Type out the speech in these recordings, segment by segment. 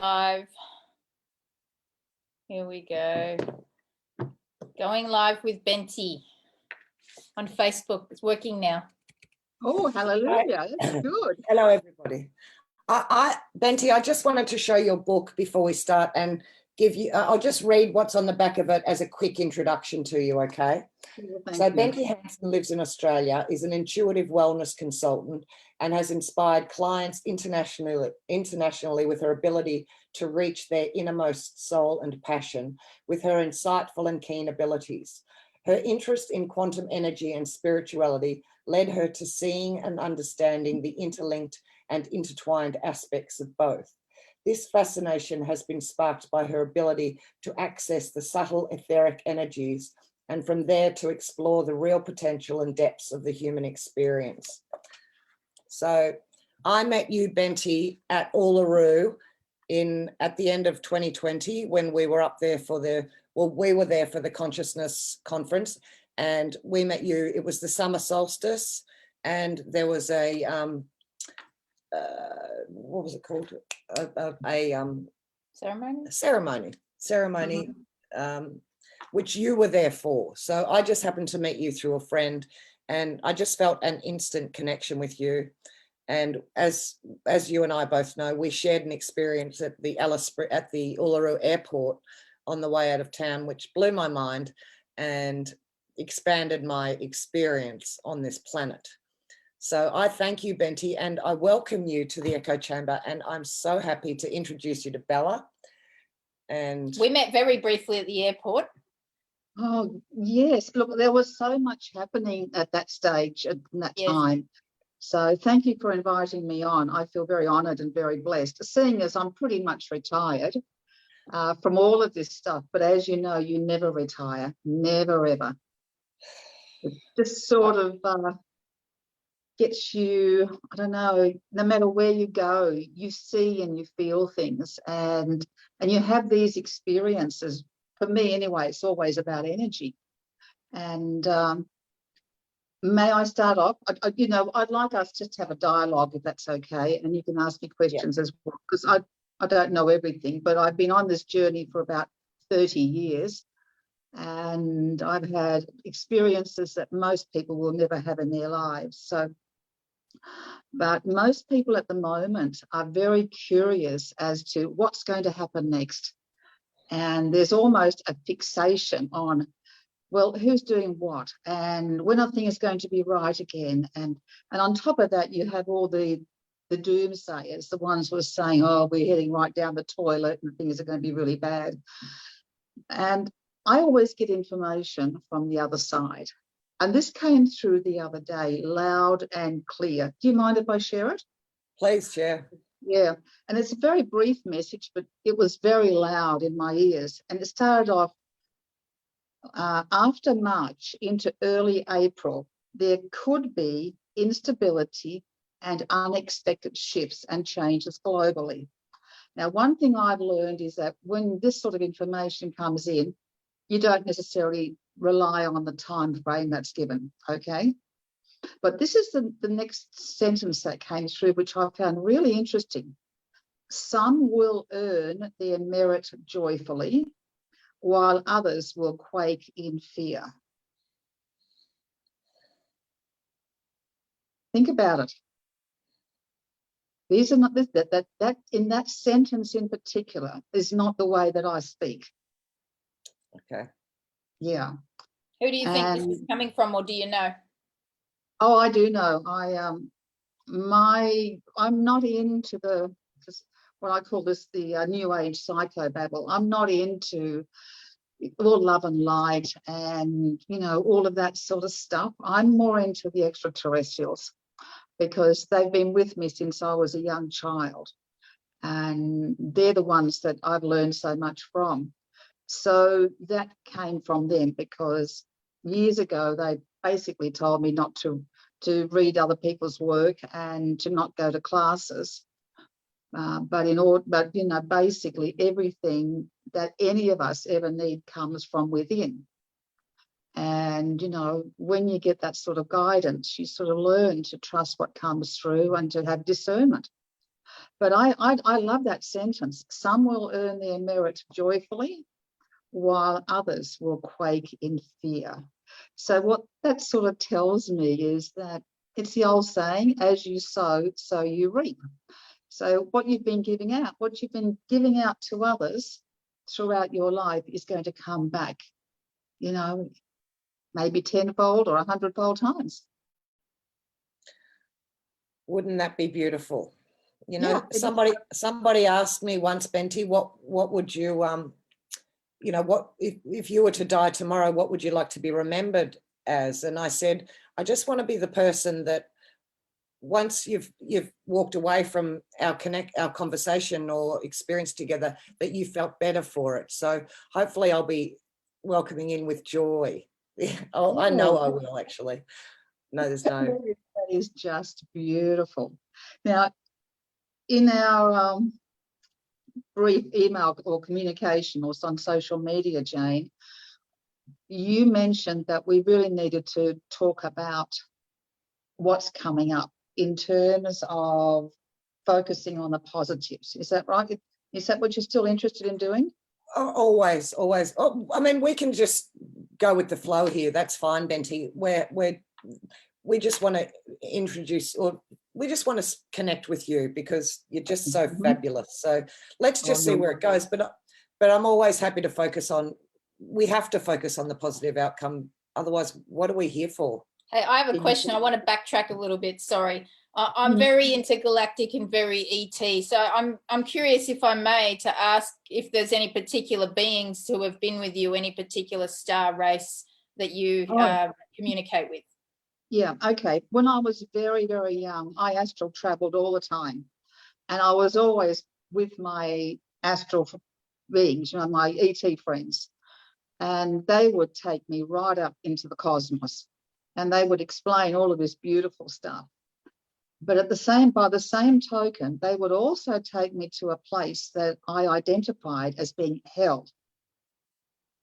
live. Here we go. Going live with Benty on Facebook. It's working now. Oh, hallelujah. That's good. Hello, everybody. Benty, I just wanted to show your book before we start and give you, I'll just read what's on the back of it as a quick introduction to you, okay? So Benty Hanson lives in Australia, is an intuitive wellness consultant and has inspired clients internationally with her ability to reach their innermost soul and passion with her insightful and keen abilities. Her interest in quantum energy and spirituality led her to seeing and understanding the interlinked and intertwined aspects of both. This fascination has been sparked by her ability to access the subtle etheric energies and from there to explore the real potential and depths of the human experience. So I met you, Benty, at Uluru at the end of 2020 when we were up there for we were there for the Consciousness Conference, and we met you. It was the summer solstice, and there was a what was it called? Ceremony, which you were there for. So I just happened to meet you through a friend, and I just felt an instant connection with you. And as you and I both know, we shared an experience at the Uluru airport on the way out of town, which blew my mind and expanded my experience on this planet. So I thank you, Benty, and I welcome you to the Echo Chamber, and I'm so happy to introduce you to Bella. And we met very briefly at the airport. Oh, yes. Look, there was so much happening at that stage, at that time. So thank you for inviting me on. I feel very honoured and very blessed, seeing as I'm pretty much retired from all of this stuff. But as you know, you never retire, never, ever. It just sort of gets you, I don't know, no matter where you go, you see and you feel things, and you have these experiences. For me anyway, it's always about energy. And may I start off? I'd like us just to have a dialogue, if that's okay, and you can ask me questions as well, because I don't know everything, but I've been on this journey for about 30 years, and I've had experiences that most people will never have in their lives. So, but most people at the moment are very curious as to what's going to happen next. And there's almost a fixation on, well, who's doing what, and when are things going to be right again? And on top of that, you have all the doomsayers, the ones who are saying, oh, we're heading right down the toilet and things are going to be really bad. And I always get information from the other side. And this came through the other day, loud and clear. Do you mind if I share it? Please share. Yeah, and it's a very brief message, but it was very loud in my ears. And it started off, after March into early April, there could be instability and unexpected shifts and changes globally. Now, one thing I've learned is that when this sort of information comes in, you don't necessarily rely on the time frame that's given, okay? But this is the next sentence that came through, which I found really interesting. Some will earn their merit joyfully, while others will quake in fear. Think about it. These are not that in that sentence in particular is not the way that I speak. Okay. Yeah. Who do you think this is coming from, or do you know? Oh, I do know. I'm not into what I call this the new age psychobabble. I'm not into all love and light and all of that sort of stuff. I'm more into the extraterrestrials, because they've been with me since I was a young child, and they're the ones that I've learned so much from. So that came from them, because years ago they basically told me not to read other people's work and to not go to classes. But basically everything that any of us ever need comes from within. And, when you get that sort of guidance, you sort of learn to trust what comes through and to have discernment. But I love that sentence. Some will earn their merit joyfully, while others will quake in fear. So what that sort of tells me is that it's the old saying, as you sow, so you reap. So what you've been giving out, what you've been giving out to others throughout your life is going to come back, you know, maybe tenfold or 100-fold times. Wouldn't that be beautiful? You Yeah, know, somebody asked me once, Benty, what would you you know, what if you were to die tomorrow, what would you like to be remembered as? And I said, I just want to be the person that once you've walked away from our conversation or experience together, that you felt better for it. So hopefully I'll be welcoming in with joy. Oh, I know I will, actually. No, there's no. That is just beautiful. Now, in our brief email or communication or on social media, Jane, you mentioned that we really needed to talk about what's coming up in terms of focusing on the positives. Is that right? Is that what you're still interested in doing? Always. Oh, I mean, we can just go with the flow here. That's fine, Benty. We just want to introduce, or we just want to connect with you because you're just so fabulous. So let's just see where it goes. But I'm always happy to focus on. We have to focus on the positive outcome. Otherwise, what are we here for? Hey, I have a question. I want to backtrack a little bit. Sorry. I'm very intergalactic and very ET. So I'm curious, if I may, to ask if there's any particular beings who have been with you, any particular star race that you communicate with. Yeah, okay. When I was very, very young, I astral traveled all the time. And I was always with my astral beings, you know, my ET friends. And they would take me right up into the cosmos. And they would explain all of this beautiful stuff. But by the same token, they would also take me to a place that I identified as being hell.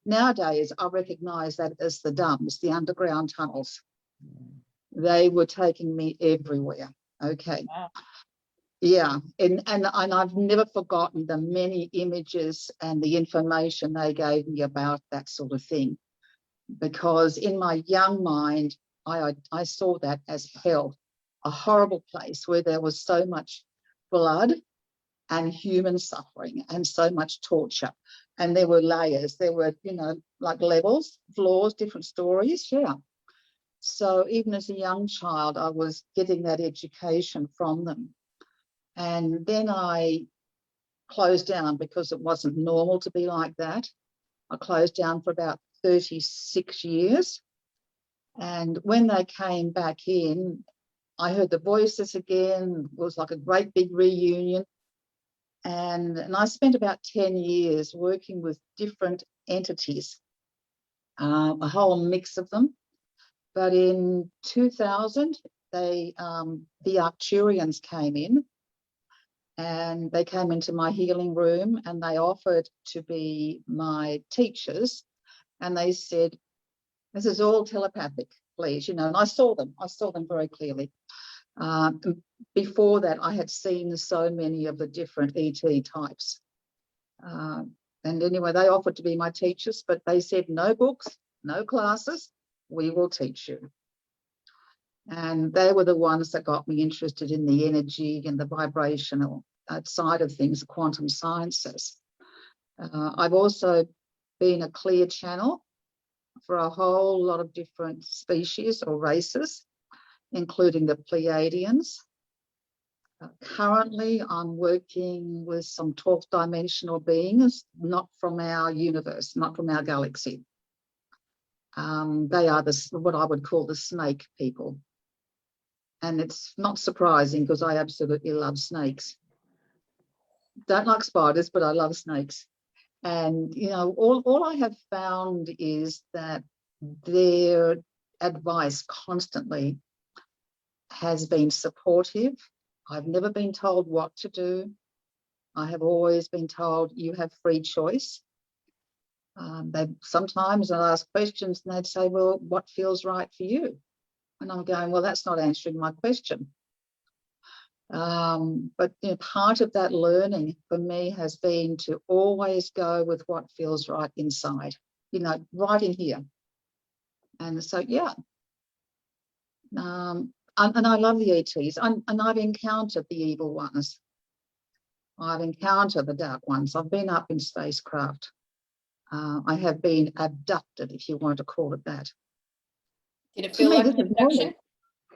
Nowadays, I recognize that as the dumps, the underground tunnels. They were taking me everywhere. Okay. Wow. Yeah. And I've never forgotten the many images and the information they gave me about that sort of thing. Because in my young mind, I saw that as hell, a horrible place where there was so much blood and human suffering and so much torture. And there were layers, there were, you know, like levels, floors, different stories. Yeah. So even as a young child, I was getting that education from them. And then I closed down because it wasn't normal to be like that. I closed down for about 36 years. And when they came back in, I heard the voices again. It was like a great big reunion. And I spent about 10 years working with different entities, a whole mix of them. But in 2000, the Arcturians came in, and they came into my healing room and they offered to be my teachers. And they said, this is all telepathic, please, you know, and I saw them very clearly. Before that, I had seen so many of the different ET types. And anyway, they offered to be my teachers, but they said, no books, no classes, we will teach you. And they were the ones that got me interested in the energy and the vibrational side of things, quantum sciences. I've also been a clear channel for a whole lot of different species or races, including the Pleiadians. Currently, I'm working with some 12th dimensional beings, not from our universe, not from our galaxy. They are what I would call the snake people. And it's not surprising because I absolutely love snakes. Don't like spiders, but I love snakes. And, you know, all I have found is that their advice constantly has been supportive. I've never been told what to do. I have always been told you have free choice. Sometimes I'll ask questions and they'd say, well, what feels right for you? And I'm going, well, that's not answering my question. But part of that learning for me has been to always go with what feels right inside, right in here. And so, yeah. And I love the ETs, and I've encountered the evil ones. I've encountered the dark ones. I've been up in spacecraft. I have been abducted, if you want to call it that. Did it feel like an abduction?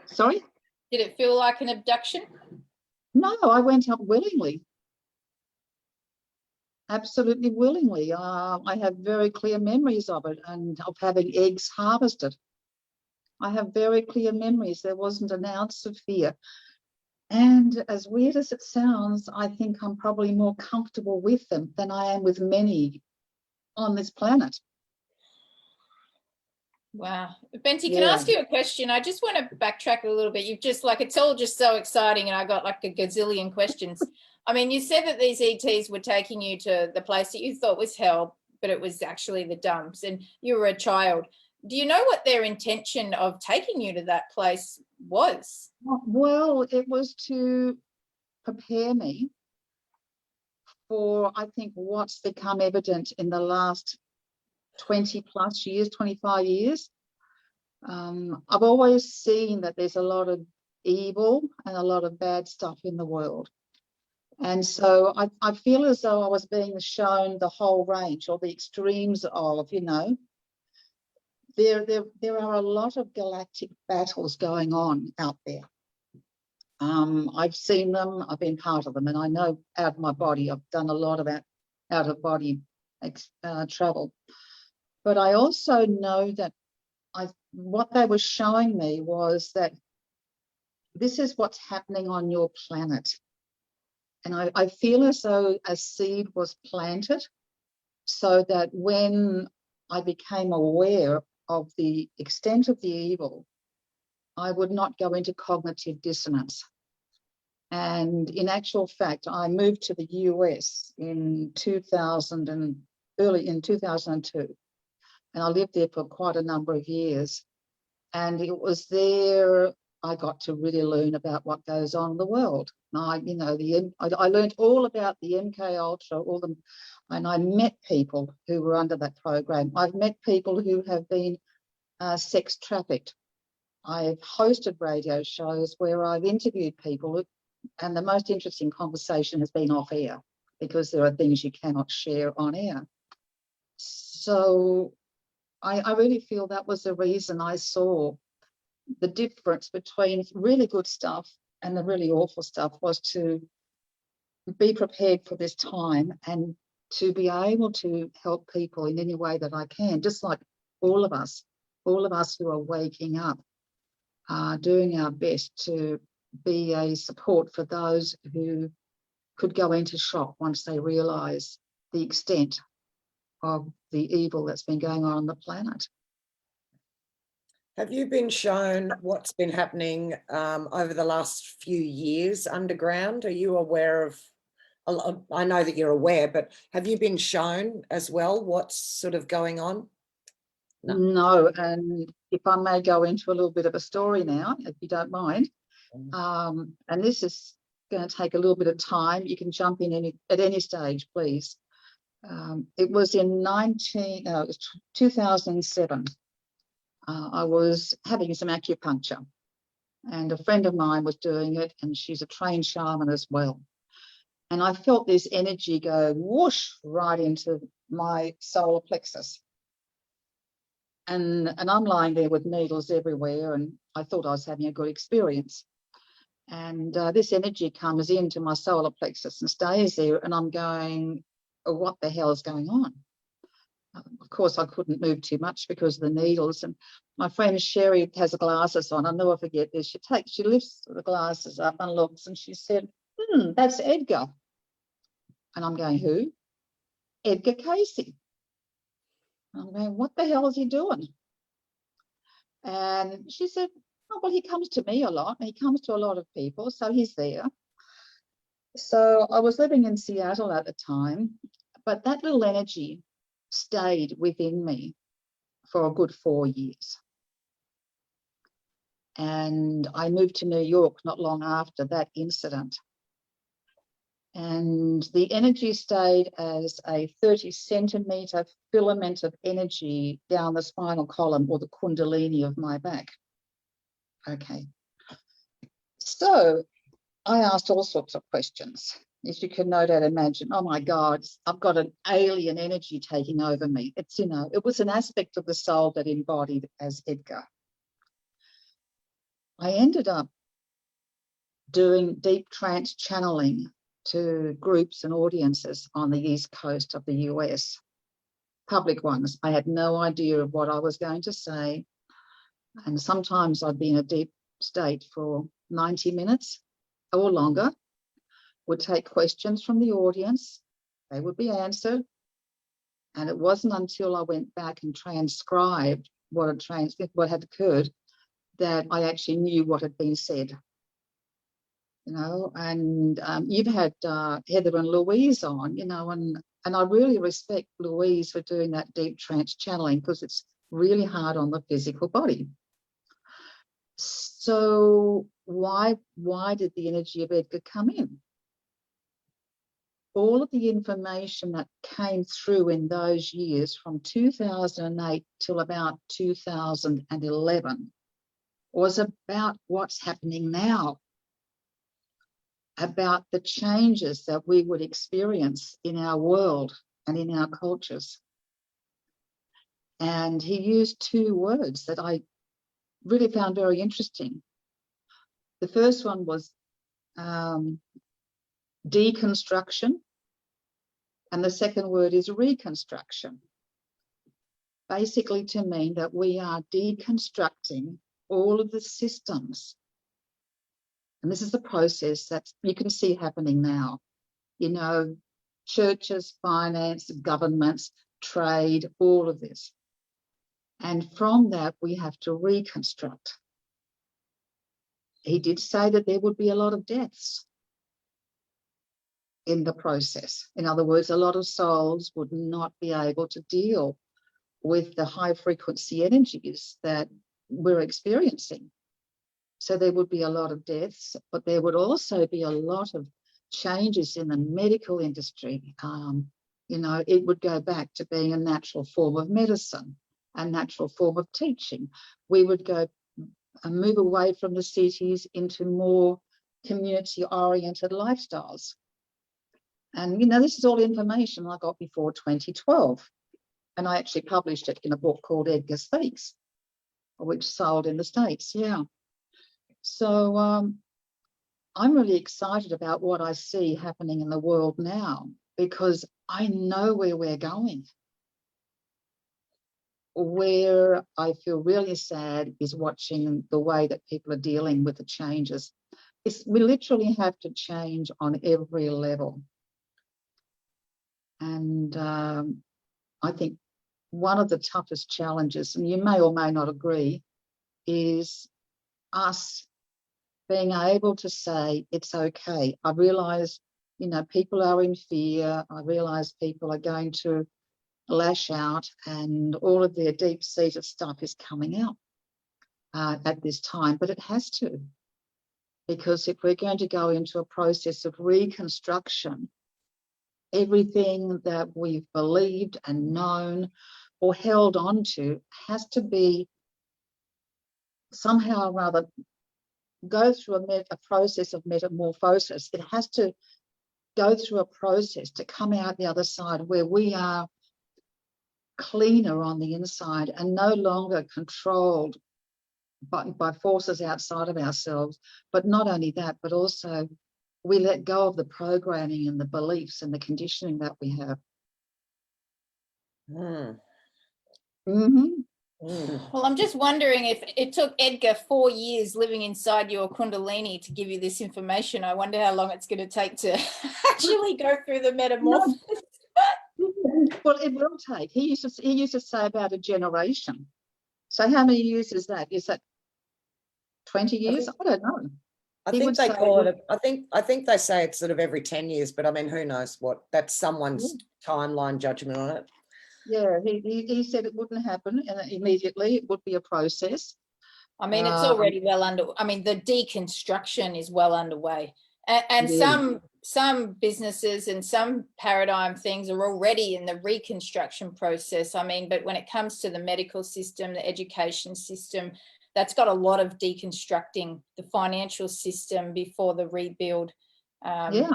Sorry? Did it feel like an abduction? No, I went up willingly. Absolutely willingly. I have very clear memories of it and of having eggs harvested. I have very clear memories. There wasn't an ounce of fear. And as weird as it sounds, I think I'm probably more comfortable with them than I am with many on this planet. Wow. Benty, can I ask you a question? I just want to backtrack a little bit. You've just it's all just so exciting, and I got like a gazillion questions. I mean, you said that these ETs were taking you to the place that you thought was hell, but it was actually the dumps, and you were a child. Do you know what their intention of taking you to that place was? Well, it was to prepare me for, I think, what's become evident in the last 20 plus years, 25 years. I've always seen that there's a lot of evil and a lot of bad stuff in the world. And so I feel as though I was being shown the whole range, or the extremes of, there are a lot of galactic battles going on out there. I've seen them, I've been part of them, and I know out of my body, I've done a lot of that out of body travel. But I also know that what they were showing me was that this is what's happening on your planet. And I feel as though a seed was planted so that when I became aware of the extent of the evil, I would not go into cognitive dissonance. And in actual fact, I moved to the US in 2002. And I lived there for quite a number of years. And it was there I got to really learn about what goes on in the world. I learned all about the MK Ultra, and I met people who were under that program. I've met people who have been sex trafficked. I've hosted radio shows where I've interviewed people, and the most interesting conversation has been off air, because there are things you cannot share on air. So I really feel that was the reason I saw the difference between really good stuff and the really awful stuff, was to be prepared for this time and to be able to help people in any way that I can, just like all of us who are waking up, doing our best to be a support for those who could go into shock once they realise the extent of the evil that's been going on the planet. Have you been shown what's been happening over the last few years underground? Are you aware of, I know that you're aware, but have you been shown as well what's sort of going on? No, and if I may go into a little bit of a story now, if you don't mind, and this is going to take a little bit of time. You can jump in at any stage, please. It was in 2007. I was having some acupuncture, and a friend of mine was doing it, and she's a trained shaman as well. And I felt this energy go whoosh right into my solar plexus. And I'm lying there with needles everywhere, and I thought I was having a good experience. And this energy comes into my solar plexus and stays there, and I'm going, oh, what the hell is going on? Of course, I couldn't move too much because of the needles. And my friend Sherry has glasses on. I'll never forget this. She lifts the glasses up and looks, and she said, that's Edgar. And I'm going, who? Edgar Casey. I'm going, what the hell is he doing? And she said, oh, well, he comes to me a lot. He comes to a lot of people, so he's there. So I was living in Seattle at the time, but that little energy stayed within me for a good 4 years. And I moved to New York not long after that incident. And the energy stayed as a 30-centimeter filament of energy down the spinal column, or the kundalini of my back. Okay. So I asked all sorts of questions. As you can no doubt imagine, oh my God, I've got an alien energy taking over me. It's, you know, it was an aspect of the soul that embodied as Edgar. I ended up doing deep trance channeling to groups and audiences on the East Coast of the US, public ones. I had no idea of what I was going to say. And sometimes I'd be in a deep state for 90 minutes or longer, would take questions from the audience. They would be answered. And it wasn't until I went back and transcribed what had occurred that I actually knew what had been said. You know, and you've had Heather and Louise on, you know, and I really respect Louise for doing that deep trance channeling, because it's really hard on the physical body. So why did the energy of Edgar come in? All of the information that came through in those years from 2008 till about 2011 was about what's happening now, about the changes that we would experience in our world and in our cultures. And he used two words that I really found very interesting. The first one was deconstruction, and the second word is reconstruction. Basically to mean that we are deconstructing all of the systems. And this is the process that you can see happening now. You know, churches, finance, governments, trade, all of this. And from that, we have to reconstruct. He did say that there would be a lot of deaths in the process. In other words, a lot of souls would not be able to deal with the high frequency energies that we're experiencing. So there would be a lot of deaths, but there would also be a lot of changes in the medical industry. You know, it would go back to being a natural form of medicine, a natural form of teaching. We would go and move away from the cities into more community-oriented lifestyles. And, you know, this is all information I got before 2012. And I actually published it in a book called Edgar Speaks, which sold in the States, yeah. So I'm really excited about what I see happening in the world now, because I know where we're going. Where I feel really sad is watching the way that people are dealing with the changes. We literally have to change on every level. And I think one of the toughest challenges, and you may or may not agree, is us being able to say, it's okay. I realise, you know, people are in fear. I realise people are going to lash out, and all of their deep-seated stuff is coming out at this time. But it has to, because if we're going to go into a process of reconstruction, everything that we've believed and known or held on to has to be somehow or other go through a process of metamorphosis. It has to go through a process to come out the other side where we are cleaner on the inside and no longer controlled by forces outside of ourselves. But not only that, but also we let go of the programming and the beliefs and the conditioning that we have. Well, I'm just wondering, if it took Edgar 4 years living inside your Kundalini to give you this information, I wonder how long it's going to take to actually go through the metamorphosis. Well, it will take. He used to say about a generation. So how many years is that? Is that 20 years? I don't know. I think they call it. I think they say it's sort of every 10 years, but I mean, who knows what? That's someone's timeline judgment on it. Yeah, he said it wouldn't happen immediately. It would be a process. I mean, it's already the deconstruction is well underway. And Yeah. some businesses and some paradigm things are already in the reconstruction process. I mean, but when it comes to the medical system, the education system, that's got a lot of deconstructing, the financial system before the rebuild. Yeah.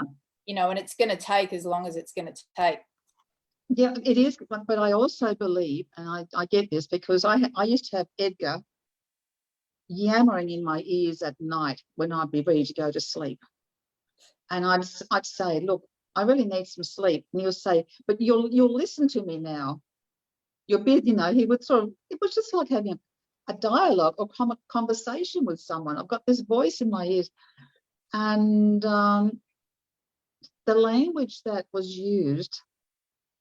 And it's going to take as long as it's going to take. Yeah, it is. But I also believe, and I get this because I used to have Edgar yammering in my ears at night when I'd be ready to go to sleep. And I'd say, look, I really need some sleep. And he'll say, but you'll listen to me now. You're busy, he would it was just like having a dialogue or conversation with someone. I've got this voice in my ears. And the language that was used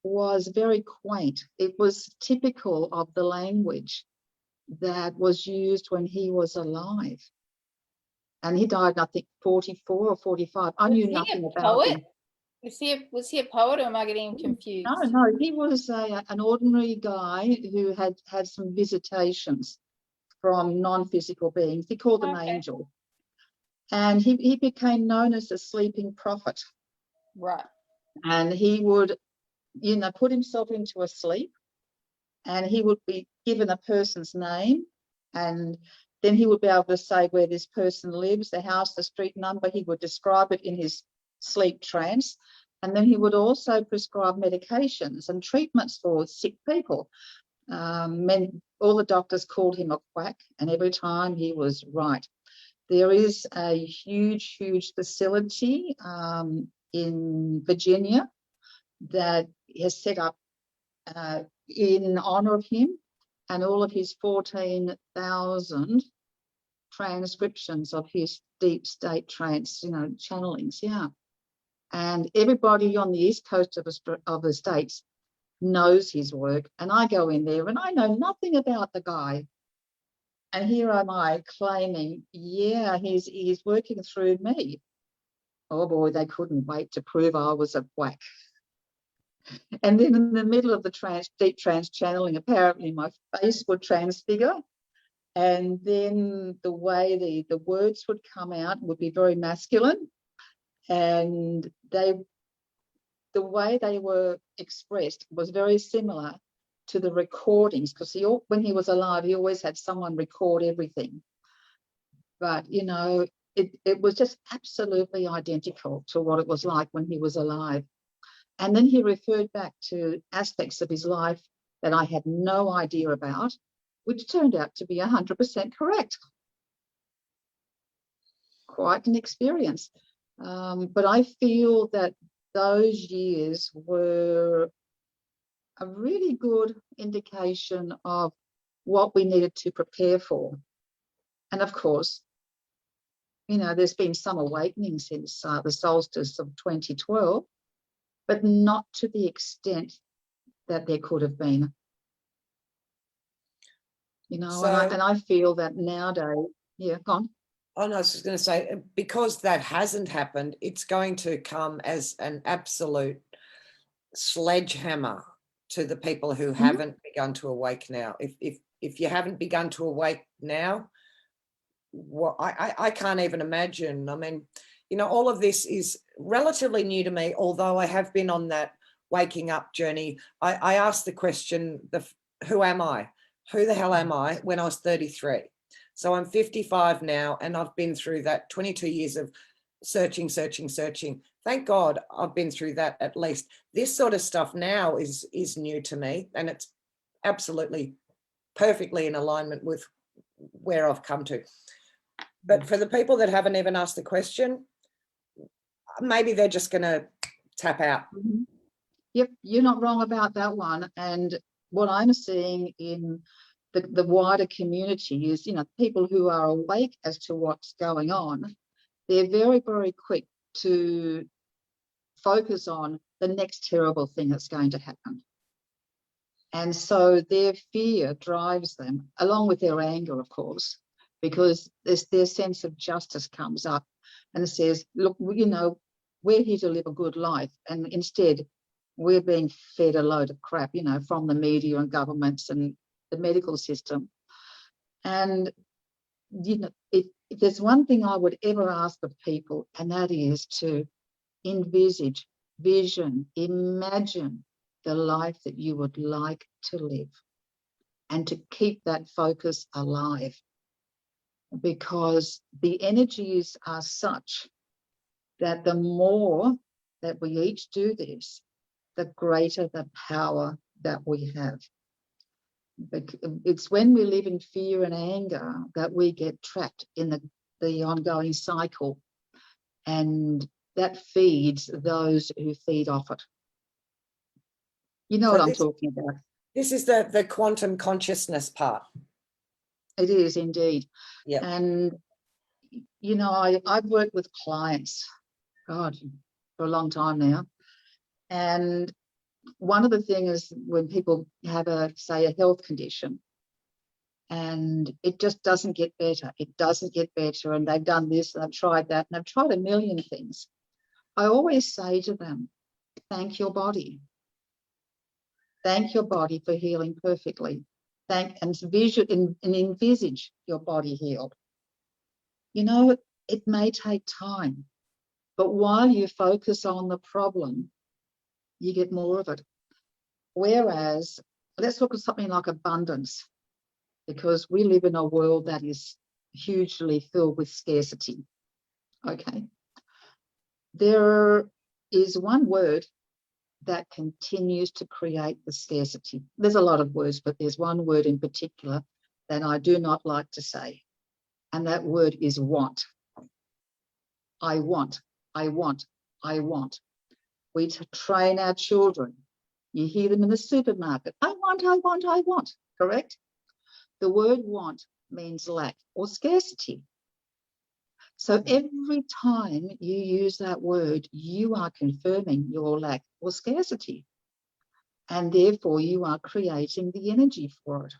was very quaint. It was typical of the language that was used when he was alive. And he died, I think, 44 or 45. I knew nothing about him. Was he a poet, or am I getting confused? No, he was an ordinary guy who had some visitations from non-physical beings. He called them angel. And he became known as the sleeping prophet. Right. And he would, put himself into a sleep, and he would be given a person's name, and then he would be able to say where this person lives, the house, the street number. He would describe it in his sleep trance. And then he would also prescribe medications and treatments for sick people. All the doctors called him a quack, and every time he was right. There is a huge, huge facility in Virginia that has set up in honor of him, and all of his 14,000 transcriptions of his deep state trance, channelings. Yeah. And everybody on the east coast of the States knows his work. And I go in there and I know nothing about the guy. And here am I claiming, yeah, he's working through me. Oh boy, they couldn't wait to prove I was a quack. And then in the middle of the deep trance channeling, apparently my face would transfigure. And then the way the words would come out would be very masculine. And the way they were expressed was very similar to the recordings, because when he was alive, he always had someone record everything. But, it was just absolutely identical to what it was like when he was alive. And then he referred back to aspects of his life that I had no idea about, which turned out to be 100% correct. Quite an experience. But I feel that those years were a really good indication of what we needed to prepare for. And of course, there's been some awakening since the solstice of 2012, but not to the extent that there could have been. And I feel that nowadays, yeah, go on. Oh, no, I was just going to say, because that hasn't happened, it's going to come as an absolute sledgehammer to the people who haven't begun to awake now. If you haven't begun to awake now, I can't even imagine. I mean, all of this is relatively new to me, although I have been on that waking up journey. I asked the question, who am I? Who the hell am I, when I was 33? So I'm 55 now, and I've been through that 22 years of searching. Thank God I've been through that at least. This sort of stuff now is new to me, and it's absolutely perfectly in alignment with where I've come to. But for the people that haven't even asked the question, maybe they're just going to tap out. Mm-hmm. Yep, you're not wrong about that one. And what I'm seeing in the wider community is, people who are awake as to what's going on, they're very, very quick to focus on the next terrible thing that's going to happen. And so their fear drives them, along with their anger, of course, because their sense of justice comes up and says, look, we're here to live a good life. And instead, we're being fed a load of crap, from the media and governments and the medical system. And you know, if there's one thing I would ever ask of people, and that is to envisage, imagine the life that you would like to live, and to keep that focus alive, because the energies are such that the more that we each do this, the greater the power that we have. It's when we live in fear and anger that we get trapped in the ongoing cycle, and that feeds those who feed off it. You know what I'm talking about. This is the quantum consciousness part. It is indeed. Yeah. And, you know, I've worked with clients, God, for a long time now. And one of the things is when people have say a health condition, and it just doesn't get better. It doesn't get better. And they've done this, and they've tried that, and they've tried a million things. I always say to them, thank your body. Thank your body for healing perfectly. And envisage your body healed. You know, it may take time, but while you focus on the problem, you get more of it. Whereas, let's look at something like abundance, because we live in a world that is hugely filled with scarcity. Okay. There is one word that continues to create the scarcity. There's a lot of words, but there's one word in particular that I do not like to say, and that word is want. I want, I want, I want. We train our children. You hear them in the supermarket. I want, I want, I want. Correct? The word want means lack or scarcity. So every time you use that word, you are confirming your lack or scarcity. And therefore, you are creating the energy for it.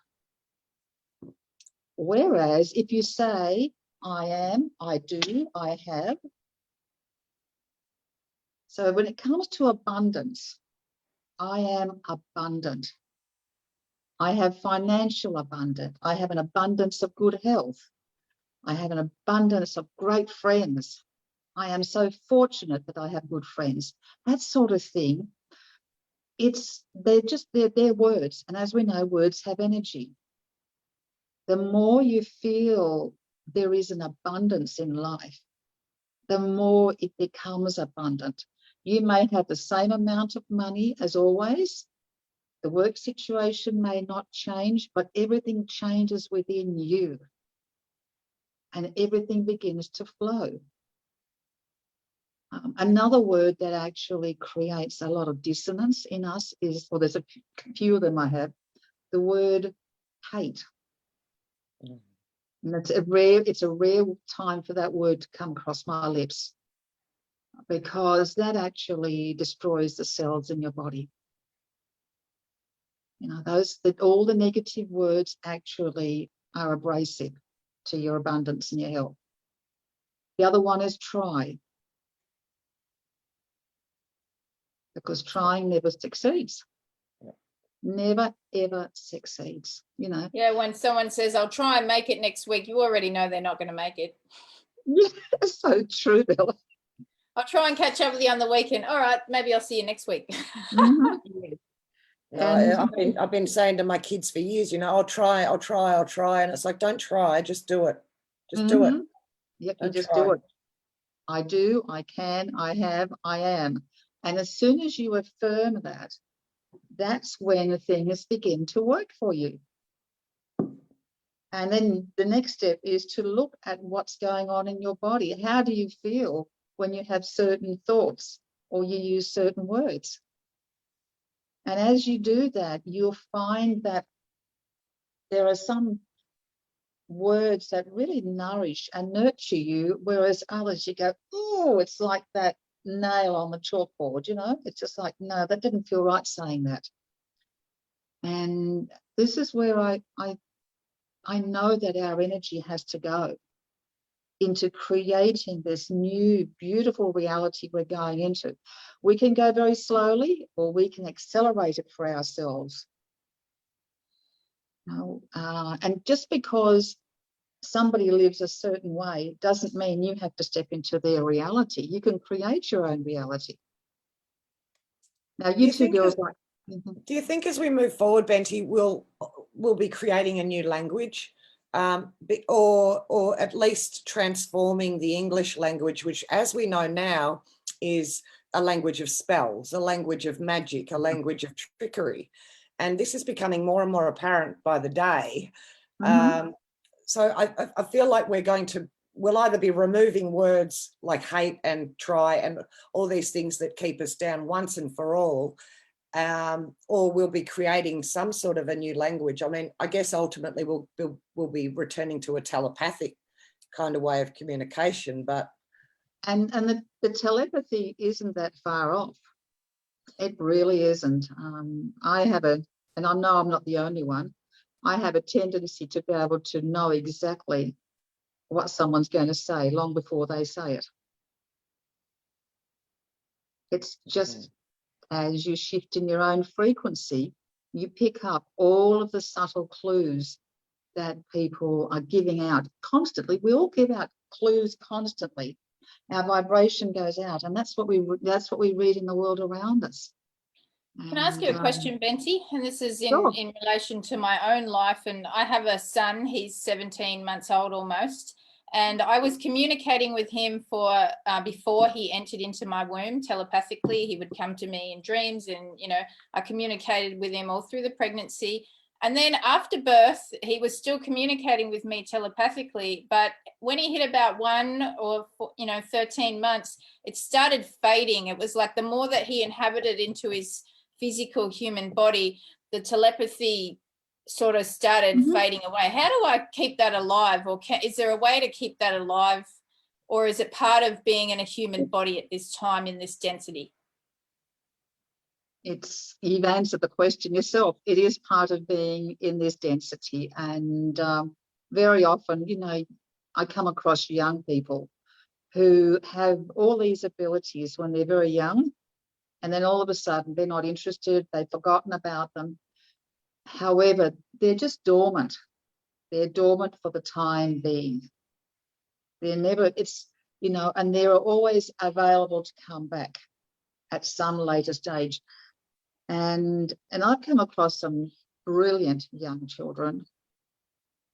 Whereas if you say, I am, I do, I have. So when it comes to abundance, I am abundant. I have financial abundance. I have an abundance of good health. I have an abundance of great friends. I am so fortunate that I have good friends. That sort of thing. They're words. And as we know, words have energy. The more you feel there is an abundance in life, the more it becomes abundant. You may have the same amount of money as always. The work situation may not change, but everything changes within you. And everything begins to flow. Another word that actually creates a lot of dissonance in us is, well, there's a few of them I have, the word hate. And it's a rare time for that word to come across my lips, because that actually destroys the cells in your body. You know, all the negative words actually are abrasive to your abundance and your health. The other one is try, because trying never succeeds. Never ever succeeds, you know. Yeah, when someone says, I'll try and make it next week, you already know they're not going to make it. Yeah, so true, Bella. I'll try and catch up with you on the weekend. All right, maybe I'll see you next week. Mm-hmm. I've been saying to my kids for years, you know, I'll try. And it's like, don't try, just do it. Just do it. Yep, Don't you just try. do it. I do, I can, I have, I am. And as soon as you affirm that, that's when things begin to work for you. And then the next step is to look at what's going on in your body. How do you feel when you have certain thoughts or you use certain words? And as you do that, you'll find that there are some words that really nourish and nurture you, whereas others you go, oh, it's like that nail on the chalkboard, you know? It's just like, no, that didn't feel right saying that. And this is where I know that our energy has to go into creating this new, beautiful reality we're going into. We can go very slowly, or we can accelerate it for ourselves. And just because somebody lives a certain way doesn't mean you have to step into their reality. You can create your own reality. Now, you two girls like. Do you think as we move forward, Benty, we'll be creating a new language, or at least transforming the English language, which, as we know now, is a language of spells, a language of magic, a language of trickery, and this is becoming more and more apparent by the day. So I feel like we'll either be removing words like hate and try and all these things that keep us down once and for all. Or we'll be creating some sort of a new language. I mean, I guess ultimately we'll be returning to a telepathic kind of way of communication, but and the telepathy isn't that far off. It really isn't. I have and I know I'm not the only one. I have a tendency to be able to know exactly what someone's going to say long before they say it. It's just as you shift in your own frequency, you pick up all of the subtle clues that people are giving out constantly. We all give out clues constantly. Our vibration goes out, and that's what we read in the world around us. Can I ask you a question, Benty? And this is Sure. in relation to my own life. And I have a son, he's 17 months old almost. And I was communicating with him before he entered into my womb telepathically. He would come to me in dreams, and, I communicated with him all through the pregnancy. And then after birth, he was still communicating with me telepathically. But when he hit about 13 months, it started fading. It was like the more that he inhabited into his physical human body, the telepathy sort of started fading away. How do I keep that alive? Or is there a way to keep that alive? Or is it part of being in a human body at this time in this density? You've answered the question yourself. It is part of being in this density. And very often, I come across young people who have all these abilities when they're very young, and then all of a sudden they're not interested, they've forgotten about them. However, they're just dormant. They're dormant for the time being. They're never, and they're always available to come back at some later stage. And I've come across some brilliant young children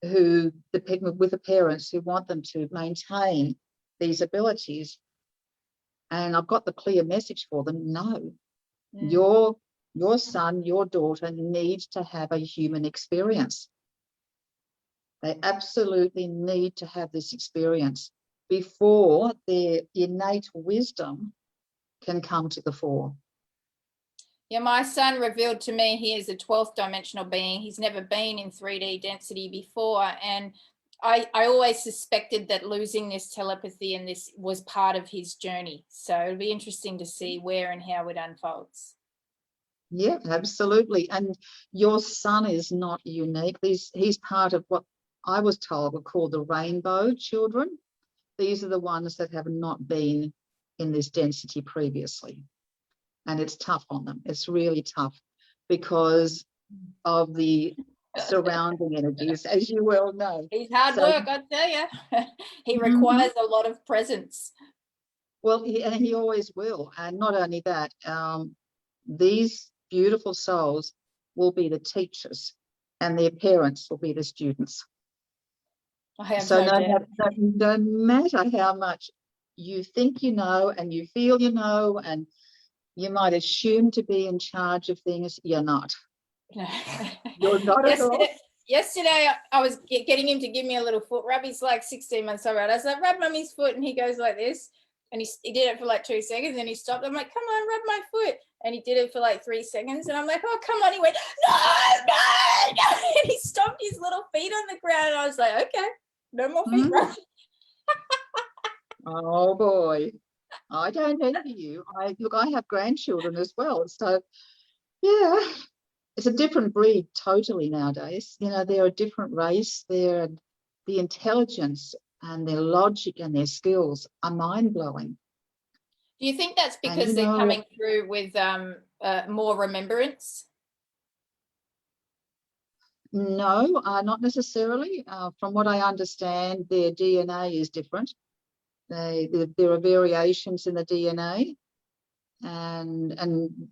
with the parents who want them to maintain these abilities. And I've got the clear message for them: no, your son, your daughter needs to have a human experience. They absolutely need to have this experience before their innate wisdom can come to the fore. Yeah, my son revealed to me he is a 12th dimensional being. He's never been in 3D density before. And I always suspected that losing this telepathy and this was part of his journey. So it'll be interesting to see where and how it unfolds. Yeah, absolutely. And your son is not unique. He's part of what I was told were called the rainbow children. These are the ones that have not been in this density previously. And it's tough on them. It's really tough because of the surrounding energies, as you well know. He's hard work, I tell you. He requires a lot of presence. Well, he always will. And not only that, these beautiful souls will be the teachers and their parents will be the students. So no matter how much you think you know and you feel you know, and you might assume to be in charge of things, you're not. You're not at all. Yesterday, I was getting him to give me a little foot rub. He's like 16 months old. I was like, rub mummy's foot. And he goes like this. And he did it for like 2 seconds. And he stopped. I'm like, come on, rub my foot. And he did it for like 3 seconds. And I'm like, oh, come on. He went, no. And he stomped his little feet on the ground. And I was like, okay, no more feet rubbing. Oh, boy. I don't envy you. I have grandchildren as well. So, yeah, it's a different breed totally nowadays. They're a different race. The intelligence and their logic and their skills are mind-blowing. Do you think that's because they're coming through with more remembrance? No, not necessarily. From what I understand, their DNA is different. There are variations in the DNA, and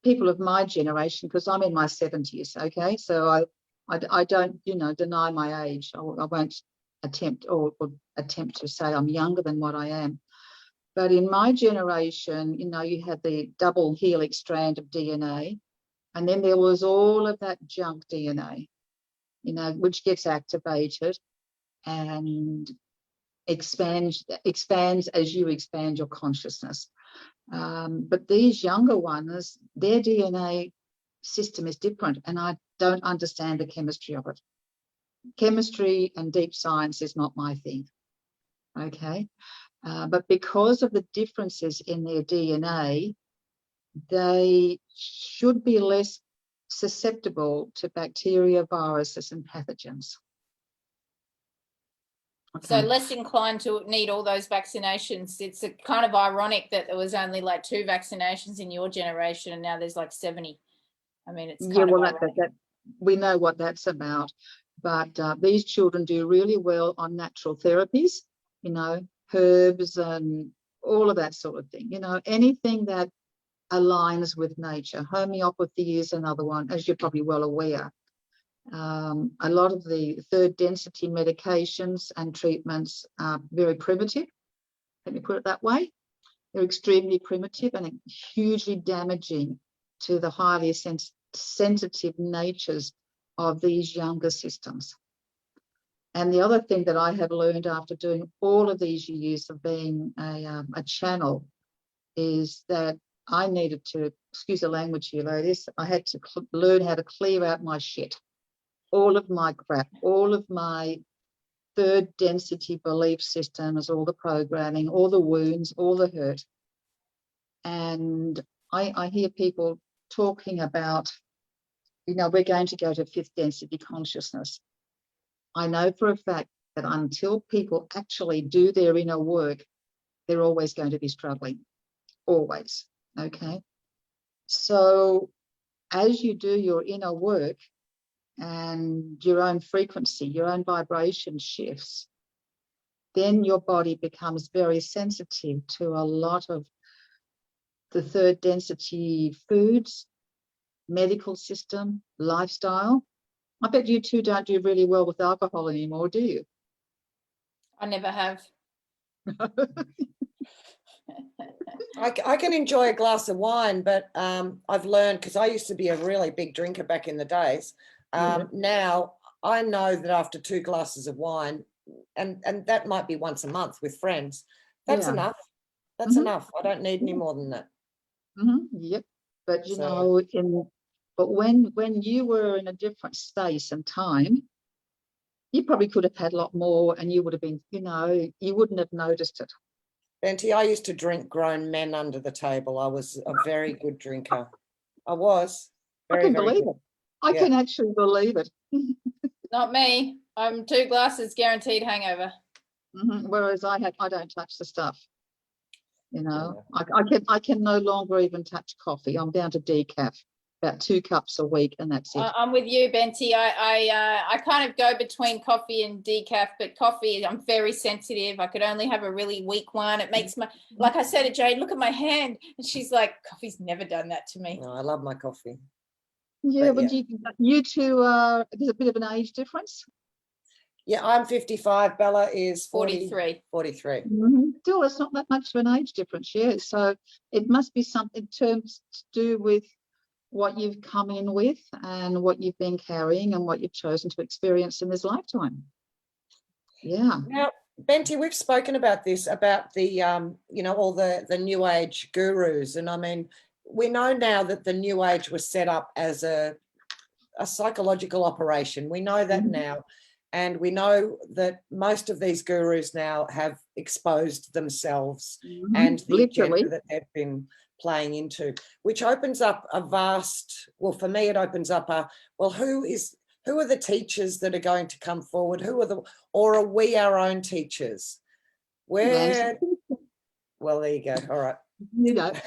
people of my generation, because I'm in my 70s, okay, so I don't, deny my age. I won't attempt to say I'm younger than what I am. But in my generation, you had the double helix strand of DNA, and then there was all of that junk DNA, which gets activated and expands as you expand your consciousness. But these younger ones, their DNA system is different, and I don't understand the chemistry of it. Chemistry and deep science is not my thing, okay? But because of the differences in their DNA, they should be less susceptible to bacteria, viruses, and pathogens. So less inclined to need all those vaccinations. It's kind of ironic that there was only like 2 vaccinations in your generation, and now there's like 70. I mean, it's kind of that we know what that's about. But these children do really well on natural therapies, herbs and all of that sort of thing. Anything that aligns with nature. Homeopathy is another one, as you're probably well aware. A lot of the third density medications and treatments are very primitive. Let me put it that way. They're extremely primitive and hugely damaging to the highly sensitive natures of these younger systems. And the other thing that I have learned after doing all of these years of being a channel is that I needed to, excuse the language here, ladies, I had to learn how to clear out my shit. All of my crap, all of my third density belief systems, all the programming, all the wounds, all the hurt. And I hear people talking about, we're going to go to fifth density consciousness. I know for a fact that until people actually do their inner work, they're always going to be struggling, always, okay? So as you do your inner work, and your own frequency, your own vibration shifts, then your body becomes very sensitive to a lot of the third density foods, medical system, lifestyle. I bet you two don't do really well with alcohol anymore, do you? I never have. I can enjoy a glass of wine, but I've learned, because I used to be a really big drinker back in the days. Now I know that after 2 glasses of wine, and that might be once a month with friends, that's enough. That's enough. I don't need any more than that. Yep. But but when you were in a different space and time, you probably could have had a lot more, and you would have been, you wouldn't have noticed it. Benty, I used to drink grown men under the table. I was a very good drinker. I was. I can believe it. I can actually believe it. Not me. I'm 2 glasses guaranteed hangover. Whereas I don't touch the stuff. I can no longer even touch coffee. I'm down to decaf, about 2 cups a week, and that's it. I'm with you, Benty. I kind of go between coffee and decaf, but coffee, I'm very sensitive. I could only have a really weak one. It makes like I said to Jade, look at my hand, and she's like, coffee's never done that to me. No, I love my coffee. Yeah, but you two, there's a bit of an age difference. Yeah, I'm 55. Bella is 43. 43. Still, it's not that much of an age difference, so it must be something to do with what you've come in with and what you've been carrying and what you've chosen to experience in this lifetime. Yeah. Now, Benty, we've spoken about this, about the, all the New Age gurus. And I mean, we know now that the New Age was set up as a psychological operation. We know that now. And we know that most of these gurus now have exposed themselves and the agenda that they've been playing into, which opens up a vast, well, for me, it opens up who are the teachers that are going to come forward? Or are we our own teachers? Well, there you go. All right.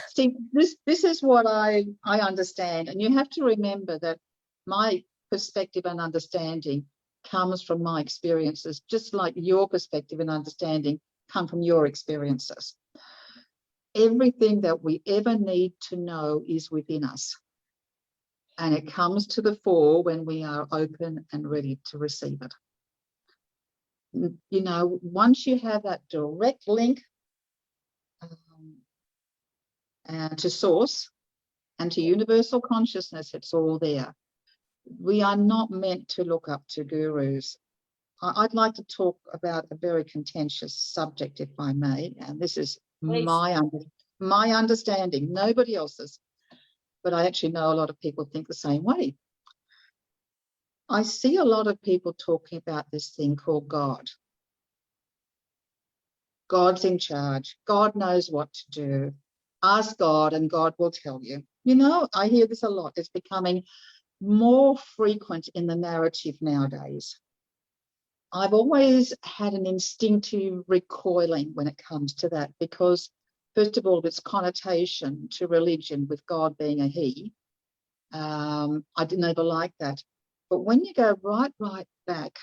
See, this is what I understand. And you have to remember that my perspective and understanding comes from my experiences, just like your perspective and understanding come from your experiences. Everything that we ever need to know is within us. And it comes to the fore when we are open and ready to receive it. You know, once you have that direct link to source and to universal consciousness, it's all there. We are not meant to look up to gurus. I'd like to talk about a very contentious subject, if I may, and this is my understanding, nobody else's, but I actually know a lot of people think the same way. I see a lot of people talking about this thing called God. God's in charge. God knows what to do. Ask God and God will tell you. You know, I hear this a lot. It's becoming more frequent in the narrative nowadays. I've always had an instinctive recoiling when it comes to that because, first of all, of its connotation to religion with God being a he. I didn't ever like that. But when you go right back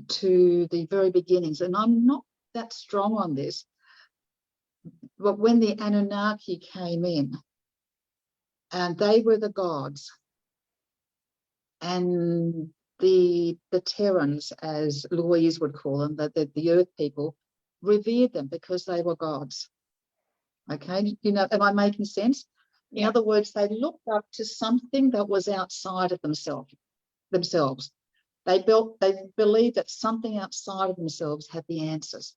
to the very beginnings, and I'm not that strong on this, but when the Anunnaki came in and they were the gods, and the Terrans, as Louise would call them, the earth people, revered them because they were gods. Okay, you know, am I making sense? In other words, they looked up to something that was outside of themselves. They believed that something outside of themselves had the answers.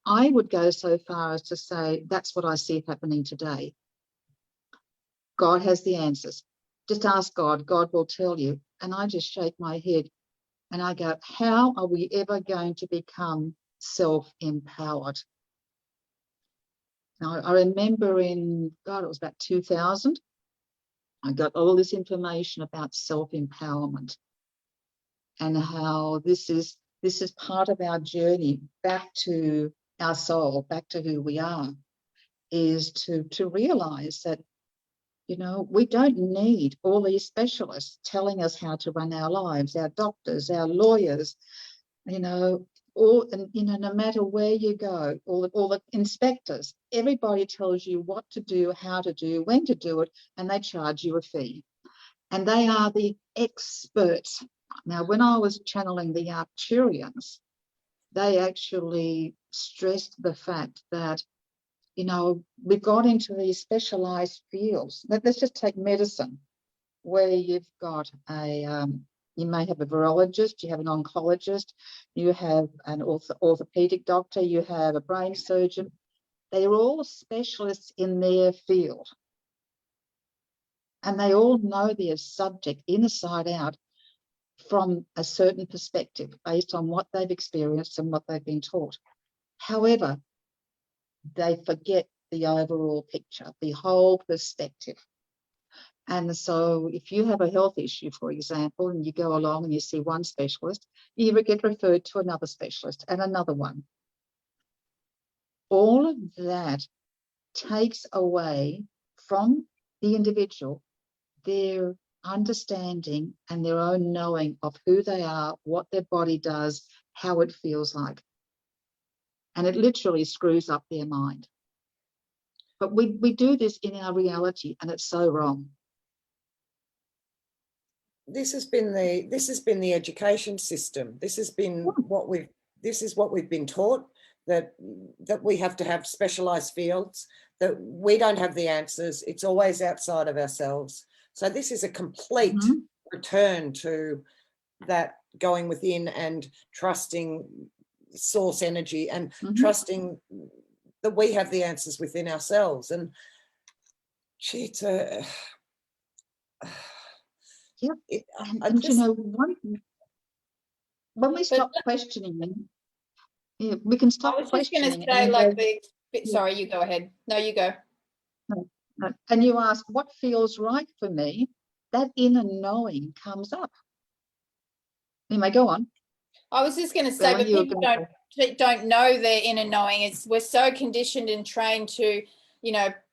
I would go so far as to say that's what I see happening today. God has the answers. Just ask God, God will tell you. And I just shake my head and I go, how are we ever going to become self-empowered? Now, I remember it was about 2000, I got all this information about self-empowerment and how this is part of our journey back to our soul, back to who we are, is to realize that, you know, we don't need all these specialists telling us how to run our lives, our doctors, our lawyers, you know, no matter where you go, all the inspectors, everybody tells you what to do, how to do, when to do it, and they charge you a fee. And they are the experts. Now, when I was channeling the Arcturians, they actually stressed the fact that, you know, we got into these specialized fields. Let's just take medicine, where you've got you may have a virologist, you have an oncologist, you have an orthopedic doctor, you have a brain surgeon. They are all specialists in their field. And they all know their subject inside out from a certain perspective based on what they've experienced and what they've been taught. However, they forget the overall picture, the whole perspective. And so if you have a health issue, for example, and you go along and you see one specialist, you get referred to another specialist and another one. All of that takes away from the individual their understanding and their own knowing of who they are, what their body does, how it feels like. And it literally screws up their mind. But we do this in our reality, and it's so wrong. This has been the education system. This has been what we've been taught, that we have to have specialized fields, that we don't have the answers. It's always outside of ourselves. So this is a complete return to that going within and trusting source energy and trusting that we have the answers within ourselves. And gee, it's a Yep. And you know, when we stop questioning them, we can stop questioning. I was just going to say, sorry, you go ahead. No, you go. No. And you ask, what feels right for me? That inner knowing comes up. Anyway, go on. I was just going to say, but people don't know their inner knowing. We're so conditioned and trained to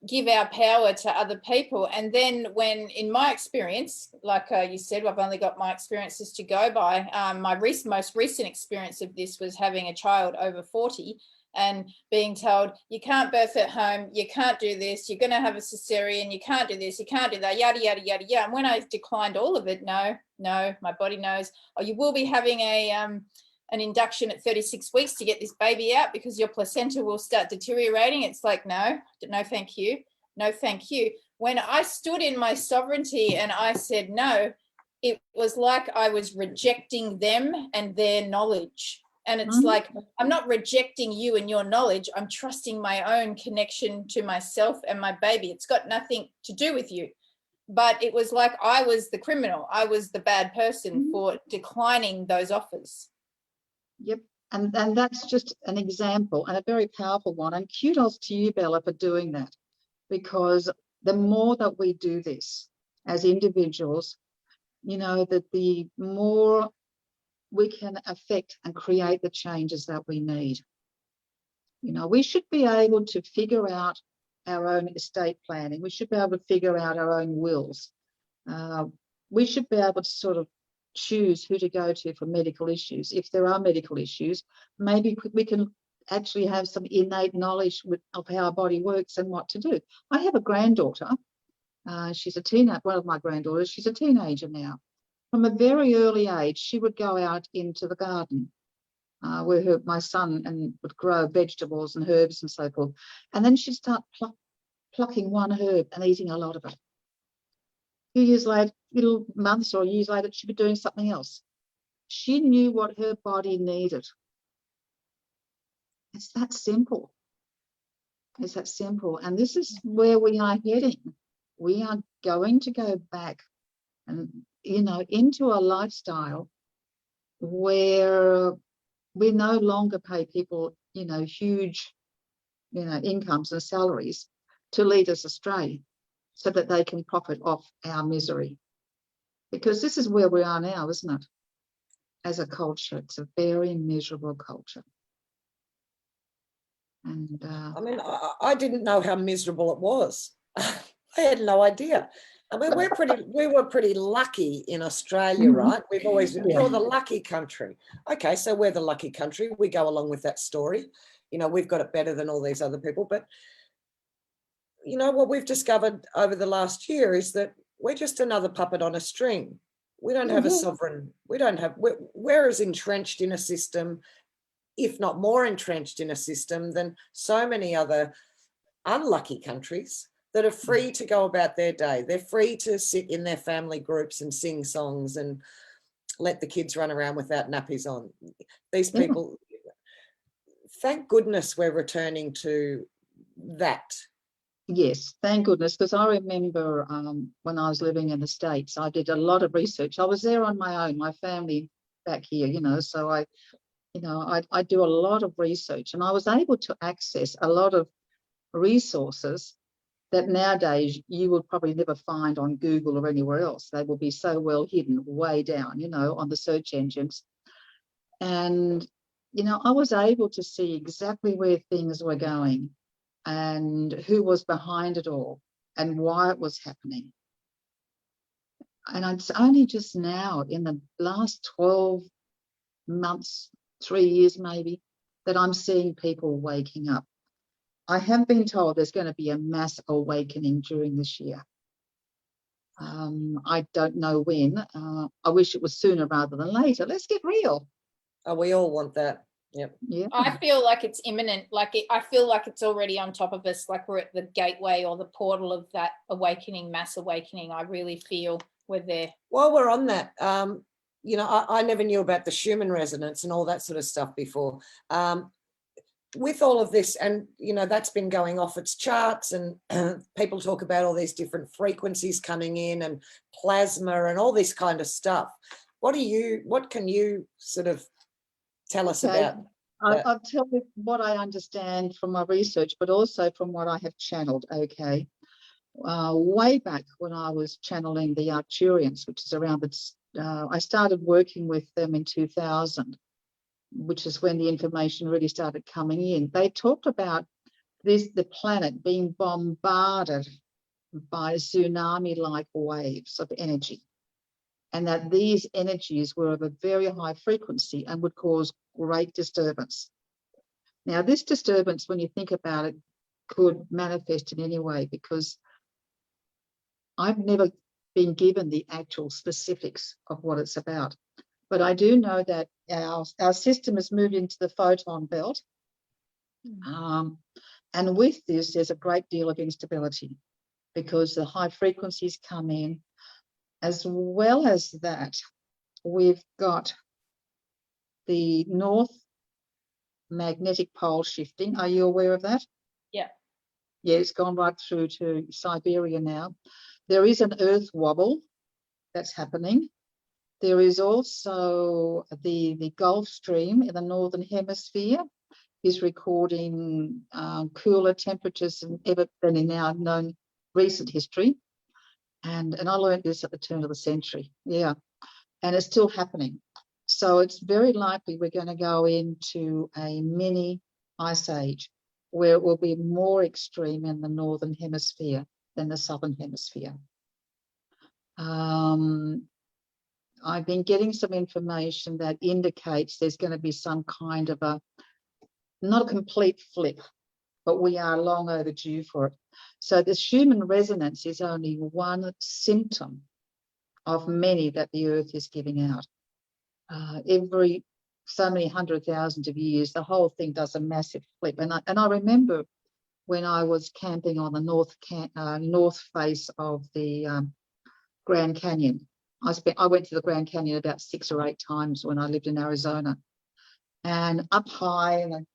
give our power to other people. And then when, in my experience, like you said, I've only got my experiences to go by. My most recent experience of this was having a child over 40 and being told, you can't birth at home, you can't do this, you're going to have a cesarean, you can't do this, you can't do that, yada, yada, yada, yada. And when I declined all of it, no, my body knows, oh, you will be having an induction at 36 weeks to get this baby out because your placenta will start deteriorating. It's like, no, thank you. No, thank you. When I stood in my sovereignty and I said no, it was like I was rejecting them and their knowledge. And it's like, I'm not rejecting you and your knowledge. I'm trusting my own connection to myself and my baby. It's got nothing to do with you. But it was like I was the criminal. I was the bad person for declining those offers. Yep. And that's just an example and a very powerful one. And kudos to you, Bella, for doing that, because the more that we do this as individuals, that the more we can affect and create the changes that we need. We should be able to figure out our own estate planning. We should be able to figure out our own wills. We should be able to sort of choose who to go to for medical issues. If there are medical issues, maybe we can actually have some innate knowledge of how our body works and what to do. I have a granddaughter. She's a teenager, one of my granddaughters. She's a teenager now. From a very early age, she would go out into the garden where my son would grow vegetables and herbs and so forth. And then she'd start plucking one herb and eating a lot of it. A few years later, little months or years later, she'd be doing something else. She knew what her body needed. It's that simple. It's that simple. And this is where we are heading. We are going to go back and, into a lifestyle where we no longer pay people, huge, incomes and salaries to lead us astray so that they can profit off our misery. Because this is where we are now, isn't it? As a culture, it's a very miserable culture. And I didn't know how miserable it was. I had no idea. I mean, we were pretty lucky in Australia, right? We've always been, you're the lucky country. Okay, so we're the lucky country. We go along with that story. We've got it better than all these other people. But what we've discovered over the last year is that we're just another puppet on a string. We don't have a sovereign. We're as entrenched in a system, if not more entrenched in a system than so many other unlucky countries that are free to go about their day. They're free to sit in their family groups and sing songs and let the kids run around without nappies on. These people, thank goodness we're returning to that. Yes, thank goodness, because I remember when I was living in the States, I did a lot of research. I was there on my own, my family back here, so I do a lot of research, and I was able to access a lot of resources that nowadays you will probably never find on Google or anywhere else. They will be so well hidden way down, on the search engines. And, I was able to see exactly where things were going and who was behind it all and why it was happening. And it's only just now, in the last 12 months, 3 years maybe, that I'm seeing people waking up. I have been told there's going to be a mass awakening during this year. I don't know when. I wish it was sooner rather than later. Let's get real. Oh, we all want that. Yep. Yeah. I feel like it's imminent. I feel like it's already on top of us. Like we're at the gateway or the portal of that awakening, mass awakening. I really feel we're there. While we're on that, I never knew about the Schumann resonance and all that sort of stuff before. With all of this, and that's been going off its charts, and people talk about all these different frequencies coming in and plasma and all this kind of stuff. What can you sort of tell us about that? I'll tell you what I understand from my research, but also from what I have channeled. Okay, way back when I was channeling the Arcturians, which is around I started working with them in 2000. Which is when the information really started coming in. They talked about the planet being bombarded by tsunami-like waves of energy, and that these energies were of a very high frequency and would cause great disturbance. Now, this disturbance, when you think about it, could manifest in any way, because I've never been given the actual specifics of what it's about. But I do know that our system has moved into the photon belt. And with this, there's a great deal of instability because the high frequencies come in. As well as that, we've got the north magnetic pole shifting. Are you aware of that? Yeah. Yeah, it's gone right through to Siberia now. There is an earth wobble that's happening. There is also the Gulf Stream in the northern hemisphere is recording cooler temperatures than in our known recent history. And I learned this at the turn of the century. Yeah. And it's still happening. So it's very likely we're going to go into a mini ice age where it will be more extreme in the northern hemisphere than the southern hemisphere. I've been getting some information that indicates there's going to be some kind of not a complete flip, but we are long overdue for it. So the Schumann resonance is only one symptom of many that the Earth is giving out. Every so many 100,000 of years, the whole thing does a massive flip. And I remember when I was camping on the north face of the Grand Canyon. I went to the Grand Canyon about 6 or 8 times when I lived in Arizona. And up high, and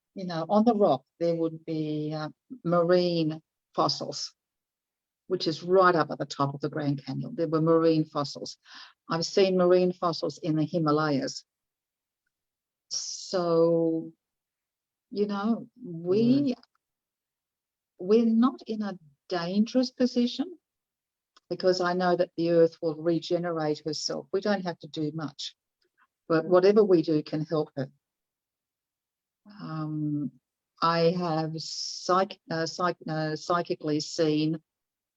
on the rock, there would be marine fossils, which is right up at the top of the Grand Canyon. There were marine fossils. I've seen marine fossils in the Himalayas. So, we're not in a dangerous position because I know that the Earth will regenerate herself. We don't have to do much, but whatever we do can help her. I have psychically seen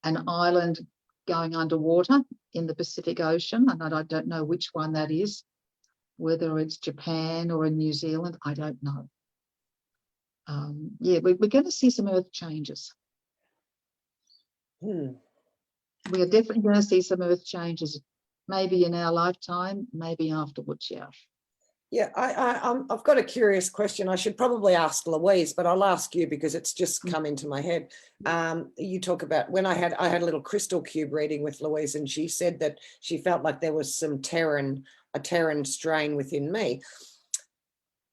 an island going underwater in the Pacific Ocean, and I don't know which one that is, whether it's Japan or in New Zealand, I don't know. Yeah, we're going to see some Earth changes. We are definitely going to see some Earth changes, maybe in our lifetime, maybe afterwards, yeah. Yeah, I've got a curious question. I should probably ask Louise, but I'll ask you because it's just come into my head. You talk about when I had a little crystal cube reading with Louise, and she said that she felt like there was a Terran strain within me.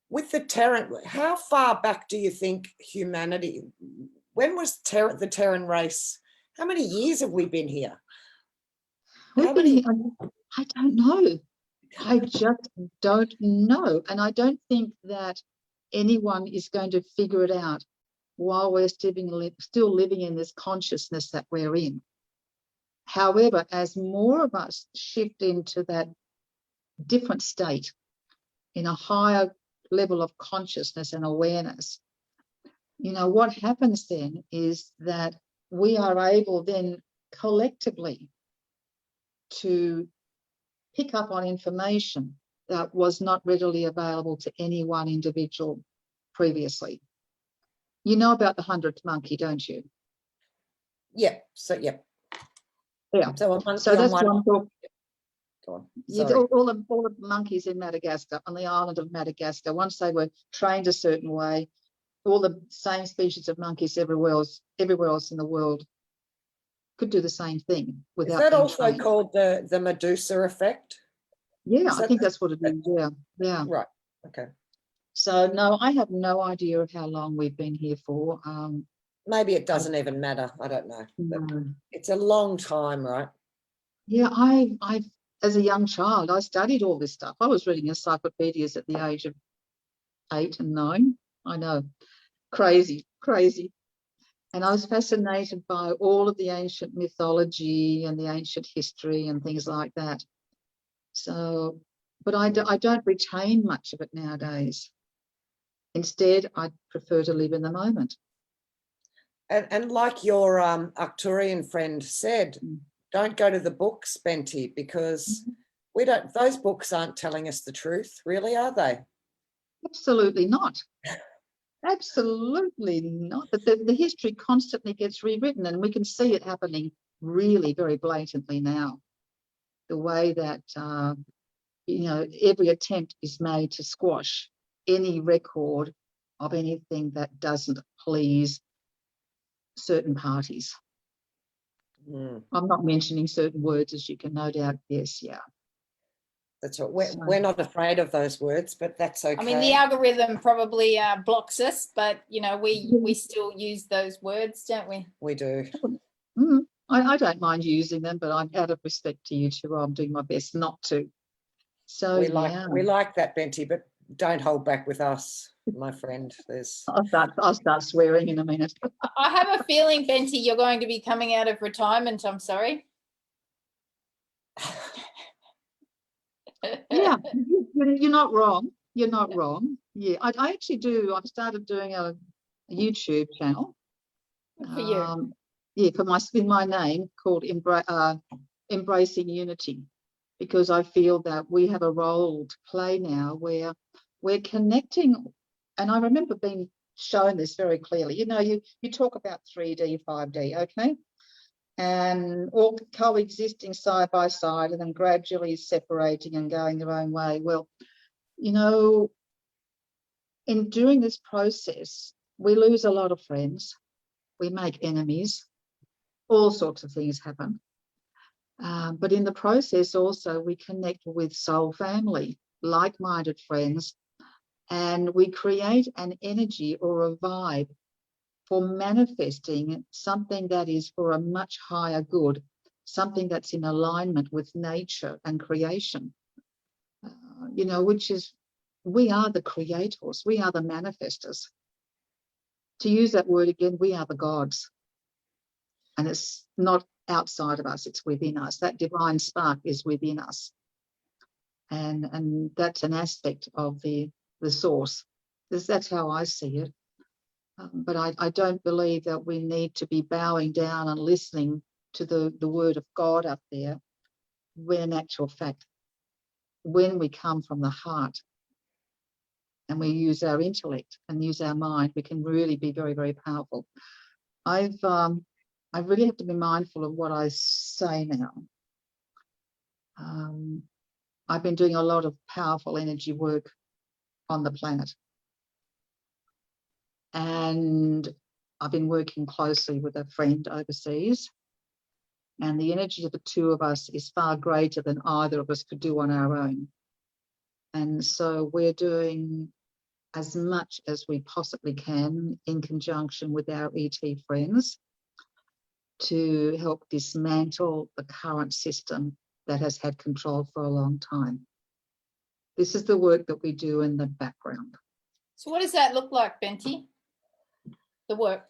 With the Terran, how far back do you think humanity? When was the Terran race? How many years have we been here? I don't know. I just don't know. And I don't think that anyone is going to figure it out while we're still living in this consciousness that we're in. However, as more of us shift into that different state, in a higher level of consciousness and awareness, what happens then is that we are able then collectively to pick up on information that was not readily available to any one individual previously. You know about the 100th monkey, don't you? Yeah. So yeah. Yeah. So that's what I'm talking. Go on. Yeah, all the monkeys in Madagascar, on the island of Madagascar, once they were trained a certain way, all the same species of monkeys everywhere else in the world could do the same thing without. Is that also called the Medusa effect? Yeah, I think that's what it is. Yeah. Right. Okay. So no, I have no idea of how long we've been here for. Maybe it doesn't even matter. I don't know. But it's a long time, right? Yeah, I as a young child, I studied all this stuff. I was reading encyclopedias at the age of 8 and 9. I know, crazy. And I was fascinated by all of the ancient mythology and the ancient history and things like that. So, but I don't retain much of it nowadays. Instead, I prefer to live in the moment. And like your Arcturian friend said, don't go to the books, Benty, because those books aren't telling us the truth, really, are they? Absolutely not. Absolutely not. But the history constantly gets rewritten, and we can see it happening really very blatantly now. The way that, every attempt is made to squash any record of anything that doesn't please certain parties. I'm not mentioning certain words, as you can no doubt guess. Yeah. That's what we're not afraid of those words, but that's okay. I mean, the algorithm probably blocks us, but we still use those words, don't we? We do. I don't mind using them, but I'm out of respect to you two. I'm doing my best not to. So we like that, Benty, but don't hold back with us, my friend. I'll start swearing in a minute. I have a feeling, Benty, you're going to be coming out of retirement. I'm sorry. Yeah, you're not wrong. You're not wrong. Yeah, I actually do. I've started doing a YouTube channel. For you. Yeah, in my name, called Embracing Unity, because I feel that we have a role to play now where we're connecting. And I remember being shown this very clearly. You talk about 3D, 5D, okay? And all coexisting side by side and then gradually separating and going their own way. Well, in doing this process, we lose a lot of friends. We make enemies. All sorts of things happen. But in the process also, we connect with soul family, like-minded friends, and we create an energy or a vibe for manifesting something that is for a much higher good, something that's in alignment with nature and creation, which is, we are the creators, we are the manifestors. To use that word again, we are the gods. And it's not outside of us, it's within us. That divine spark is within us. And that's an aspect of the source. That's how I see it. But I don't believe that we need to be bowing down and listening to the word of God up there, when in actual fact, when we come from the heart and we use our intellect and use our mind, we can really be very, very powerful. I really have to be mindful of what I say now. I've been doing a lot of powerful energy work on the planet. And I've been working closely with a friend overseas. And the energy of the two of us is far greater than either of us could do on our own. And so we're doing as much as we possibly can in conjunction with our ET friends to help dismantle the current system that has had control for a long time. This is the work that we do in the background. So what does that look like, Benty? The work?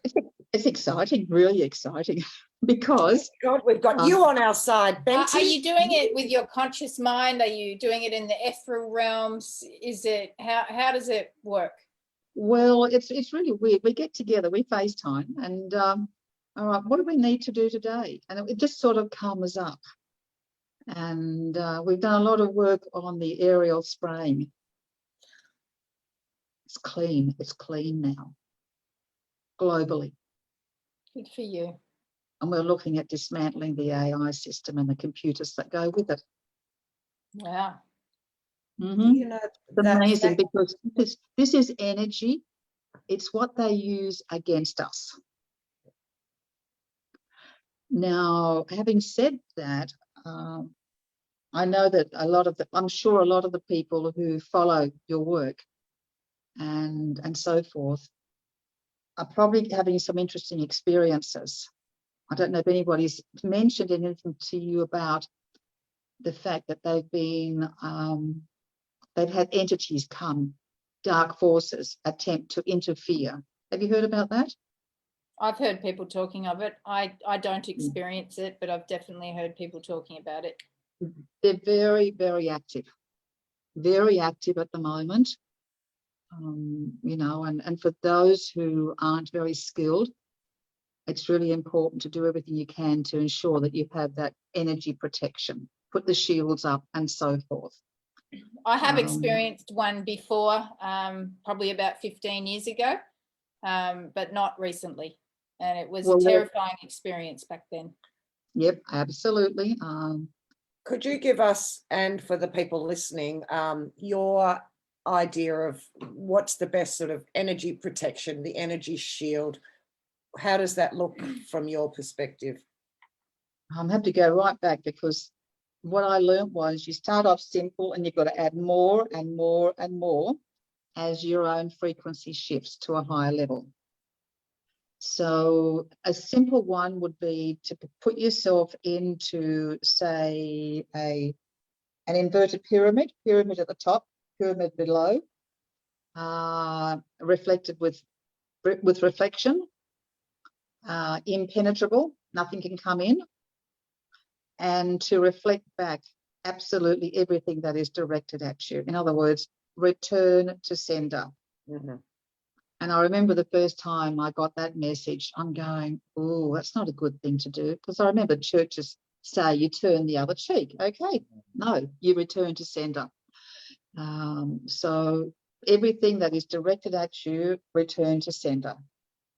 It's exciting, really exciting, because God, we've got you on our side, Benty. Are you doing it with your conscious mind? Are you doing it in the ethereal realms? Is it how does it work? Well, it's really weird. We get together, we FaceTime, and all right, what do we need to do today? And it just sort of comes up. And we've done a lot of work on the aerial spraying. It's clean now, globally. Good for you. And we're looking at dismantling the AI system and the computers that go with it. Wow. It's amazing, because this is energy. It's what they use against us. Now, having said that, I know that I'm sure a lot of the people who follow your work and so forth are probably having some interesting experiences. I don't know if anybody's mentioned anything to you about the fact that they've had entities come, dark forces, attempt to interfere. Have you heard about that? I've heard people talking of it. I don't experience it, but I've definitely heard people talking about it. They're very, very active at the moment. And for those who aren't very skilled, it's really important to do everything you can to ensure that you have that energy protection, put the shields up and so forth. I have experienced one before, probably about 15 years ago, but not recently. And it was a terrifying experience back then. Yep, absolutely. Could you give us, and for the people listening, your idea of what's the best sort of energy protection, the energy shield? How does that look from your perspective? I have to go right back, because what I learned was you start off simple and you've got to add more and more and more as your own frequency shifts to a higher level. So a simple one would be to put yourself into, say, an inverted pyramid at the top, pyramid below, reflected with reflection, impenetrable, nothing can come in, and to reflect back absolutely everything that is directed at you. In other words, return to sender. Mm-hmm. And I remember the first time I got that message, I'm going, oh, that's not a good thing to do, because I remember churches say you turn the other cheek. Okay, no, you return to sender. So everything that is directed at you, return to sender.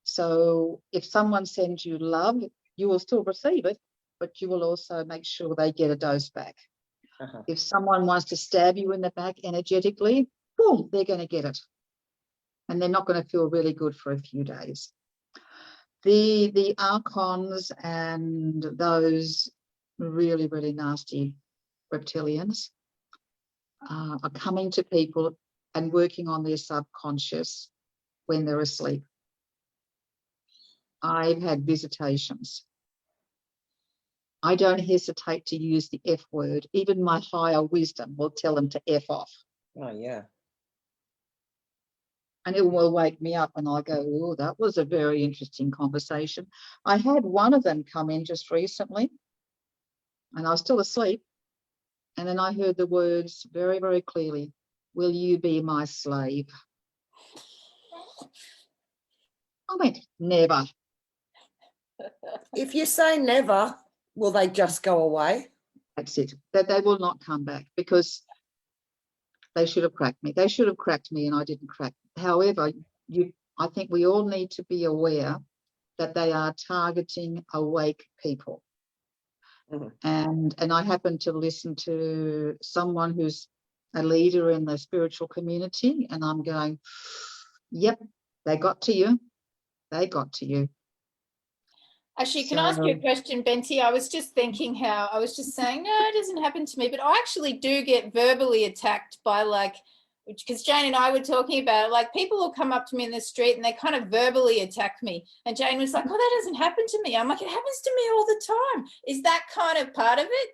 So if someone sends you love, you will still receive it, but you will also make sure they get a dose back. Uh-huh. If someone wants to stab you in the back energetically, boom, they're going to get it. And they're not going to feel really good for a few days. The archons and those really, really nasty reptilians are coming to people and working on their subconscious when they're asleep. I've had visitations. I don't hesitate to use the F word. Even my higher wisdom will tell them to F off. Oh, yeah. And it will wake me up and I go, oh, that was a very interesting conversation. I had one of them come in just recently and I was still asleep. And then I heard the words very, very clearly, will you be my slave? I went, never. If you say never, will they just go away? That's it. That they will not come back, because they should have cracked me. They should have cracked me and I didn't crack. However, I think we all need to be aware that they are targeting awake people. Mm-hmm. And I happen to listen to someone who's a leader in the spiritual community, and I'm going, yep, they got to you. They got to you. Actually, can I ask you a question, Benty? I was just thinking how I was just saying, no, it doesn't happen to me, but I actually do get verbally attacked by, like, because Jane and I were talking about it, like people will come up to me in the street and they kind of verbally attack me. And Jane was like, oh, that doesn't happen to me. I'm like, it happens to me all the time. Is that kind of part of it?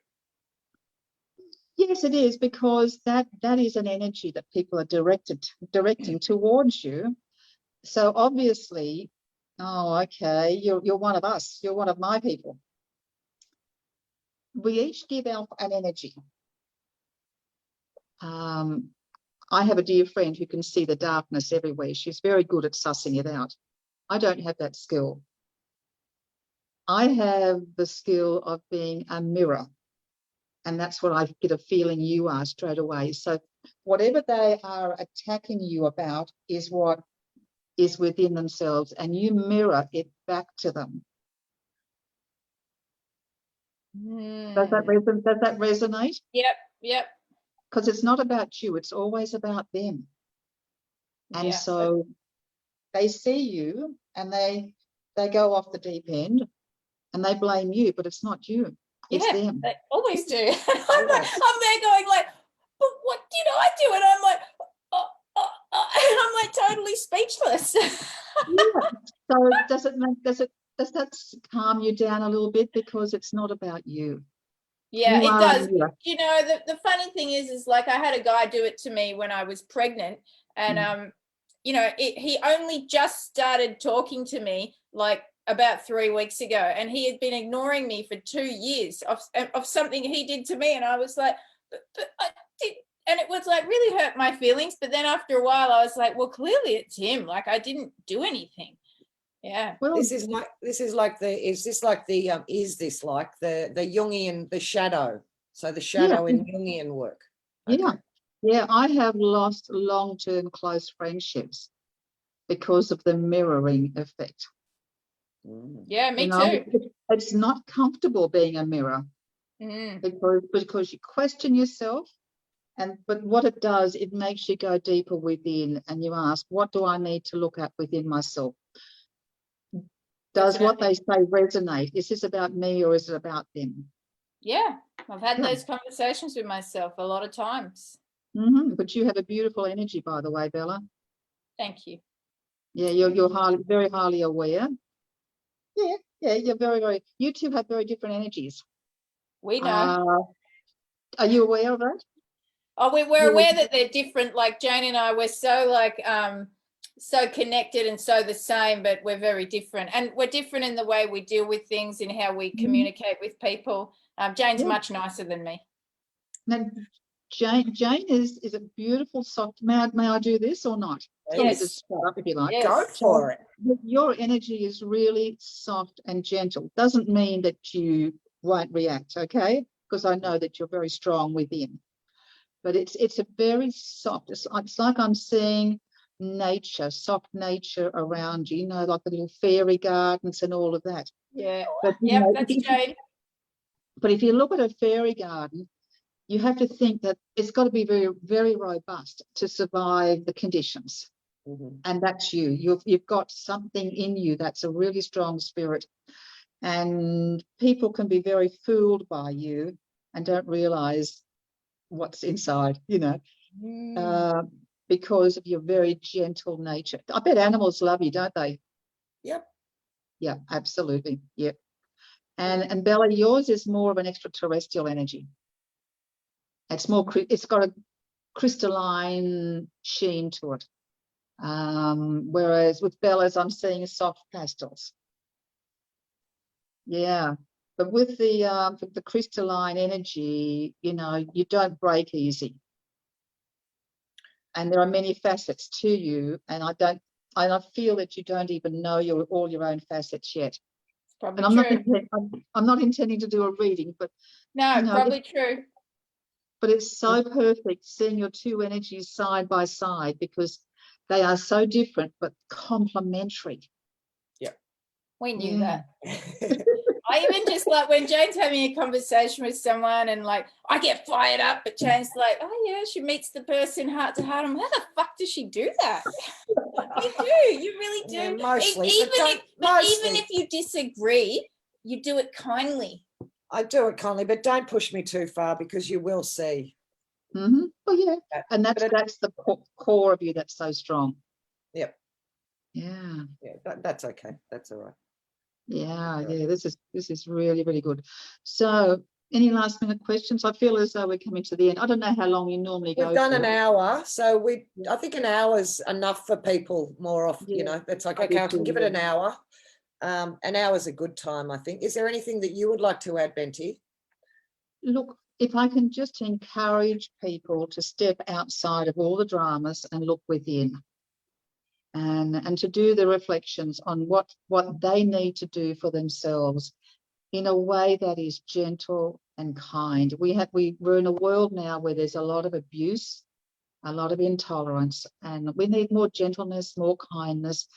Yes, it is, because that is an energy that people are directing towards you. So obviously, oh, okay, you're one of us. You're one of my people. We each give out an energy. I have a dear friend who can see the darkness everywhere. She's very good at sussing it out. I don't have that skill. I have the skill of being a mirror. And that's what I get a feeling you are straight away. So whatever they are attacking you about is what is within themselves, and you mirror it back to them. Does that resonate? Yep. Because it's not about you, it's always about them. And so they see you and they go off the deep end and they blame you, but it's not you, it's them. They always do. I'm there going like, but what did I do? And I'm like, and I'm like totally speechless. Yeah. So does that calm you down a little bit, because it's not about you? Yeah, it does. You know, the funny thing is like I had a guy do it to me when I was pregnant, and you know, he only just started talking to me like about 3 weeks ago, and he had been ignoring me for 2 years of something he did to me, and I was like, but I did, and it was like really hurt my feelings. But then after a while I was like, well, clearly it's him, like I didn't do anything. Yeah. Well, Is this like the Jungian, the shadow? So the shadow in Jungian work. yeah, Okay. yeah. I have lost long-term close friendships because of the mirroring effect. Mm. Yeah, me You know, too. it's not comfortable being a mirror Mm. because you question yourself. But what it does, it makes you go deeper within, and you ask, what do I need to look at within myself? Does what they say resonate? Is this about me or is it about them? Yeah, I've had Yeah. those conversations with myself a lot of times. But you have a beautiful energy, by the way, Bella. Thank you. Yeah, you're very highly aware. Yeah, you're very. You two have very different energies. We know. Are you aware of that? Oh, we're You're- aware that they're different. Like Jane and I, we're so so connected and so the same, but we're very different. And we're different in the way we deal with things and how we communicate with people. Jane's much nicer than me. Now, Jane is a beautiful soft. May I do this or not? Tell me to Yes. shut up if you like. Yes. Go for it. Your energy is really soft and gentle. Doesn't mean that you won't react, okay? Because I know that you're very strong within. But it's a very soft. It's like I'm seeing nature, soft nature around you. You know, like the little fairy gardens and all of that. Yeah. But Yep, that's Jane. But if you look at a fairy garden, you have to think that it's got to be very, very robust to survive the conditions. Mhm. And that's you. You've got something in you that's a really strong spirit. And people can be very fooled by you and don't realize what's inside, because of your very gentle nature. I bet animals love you, don't they? Yep. Yeah, absolutely. Yep. And Bella, yours is more of an extraterrestrial energy. It's got a crystalline sheen to it. Whereas with Bella's, I'm seeing soft pastels. Yeah. But with the crystalline energy, you don't break easy. And there are many facets to you. And I feel that you don't even know all your own facets yet. It's probably And true. I'm not intending to do a reading, but No, probably true. but it's so perfect seeing your two energies side by side because they are so different but complementary. Yep. We knew that. I even just like when Jane's having a conversation with someone and like I get fired up, but Jane's like, oh yeah, she meets the person heart to heart. I'm like, how the fuck does she do that? You do, you really do. Yeah, mostly, even mostly. if you disagree, you do it kindly. I do it kindly, but don't push me too far because you will see. Well, yeah, and that's the core of you that's so strong. Yep. Yeah. Yeah, that's okay. That's all right. Yeah. This is really, really good. So, any last minute questions? I feel as though we're coming to the end. I don't know how long you normally go. We've done an hour, so I think an hour's enough for people more often. Yeah. That's like, okay, I can give it an hour. An hour's a good time, I think. Is there anything that you would like to add, Benty? Look, if I can just encourage people to step outside of all the dramas and look within. And to do the reflections on what they need to do for themselves in a way that is gentle and kind. We're in a world now where there's a lot of abuse, a lot of intolerance, and we need more gentleness, more kindness,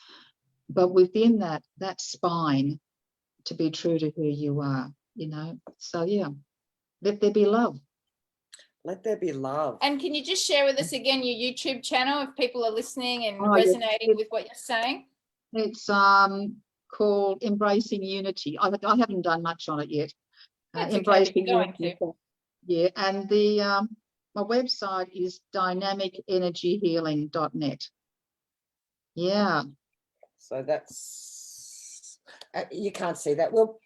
but within that spine to be true to who you are, So yeah, let there be love. Let there be love. And can you just share with us again your YouTube channel if people are listening and resonating with what you're saying? It's called Embracing Unity. I haven't done much on it yet. That's okay, you're going to. Yeah, and my website is dynamicenergyhealing.net. Yeah. So that's you can't see that. Well,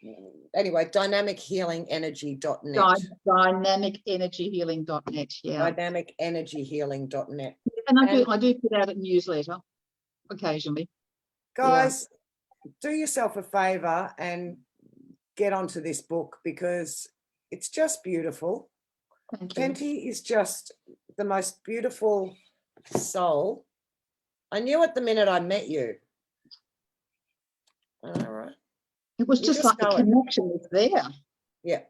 anyway, dynamichealingenergy.net. Dynamicenergyhealing.net. Yeah. Dynamicenergyhealing.net. And I do put out a newsletter occasionally. Guys, do yourself a favor and get onto this book because it's just beautiful. Benty is just the most beautiful soul. I knew it the minute I met you. It was You just just like the know it. connection was there. Yeah.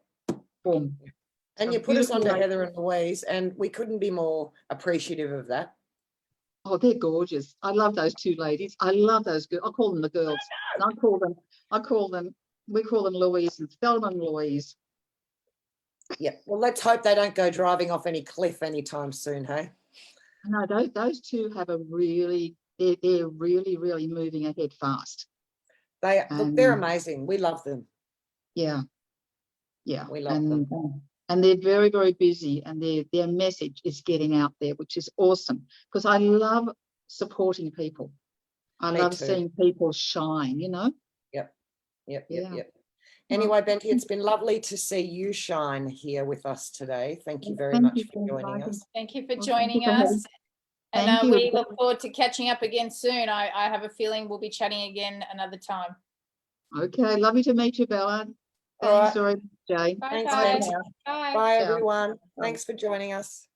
Boom. And A you put us beautiful onto lady. Heather and Louise, and we couldn't be more appreciative of that. Oh, they're gorgeous. I love those two ladies. I love those girls. I call them the girls. And we call them Louise and Thelma and Louise. Yeah. Well, let's hope they don't go driving off any cliff anytime soon, hey? No, those two have a really, they're really, really moving ahead fast. Look, they're amazing. We love them. Yeah. Yeah. We love them. And they're very, very busy, and their message is getting out there, which is awesome, because I love supporting people. I Me love too. seeing people shine, you know? Yep. Yeah. Anyway, Benty, it's been lovely to see you shine here with us today. Thank you very Thank much you for joining inviting- us. Thank you for Well, thank you joining for having- us. And Thank you. we look forward to catching up again soon. I have a feeling we'll be chatting again another time. Okay, lovely to meet you, Bella. All Thanks right. very much, Jane. Bye, Thanks, guys. Benty. Bye. Bye, Ciao. everyone. Bye. Thanks for joining us.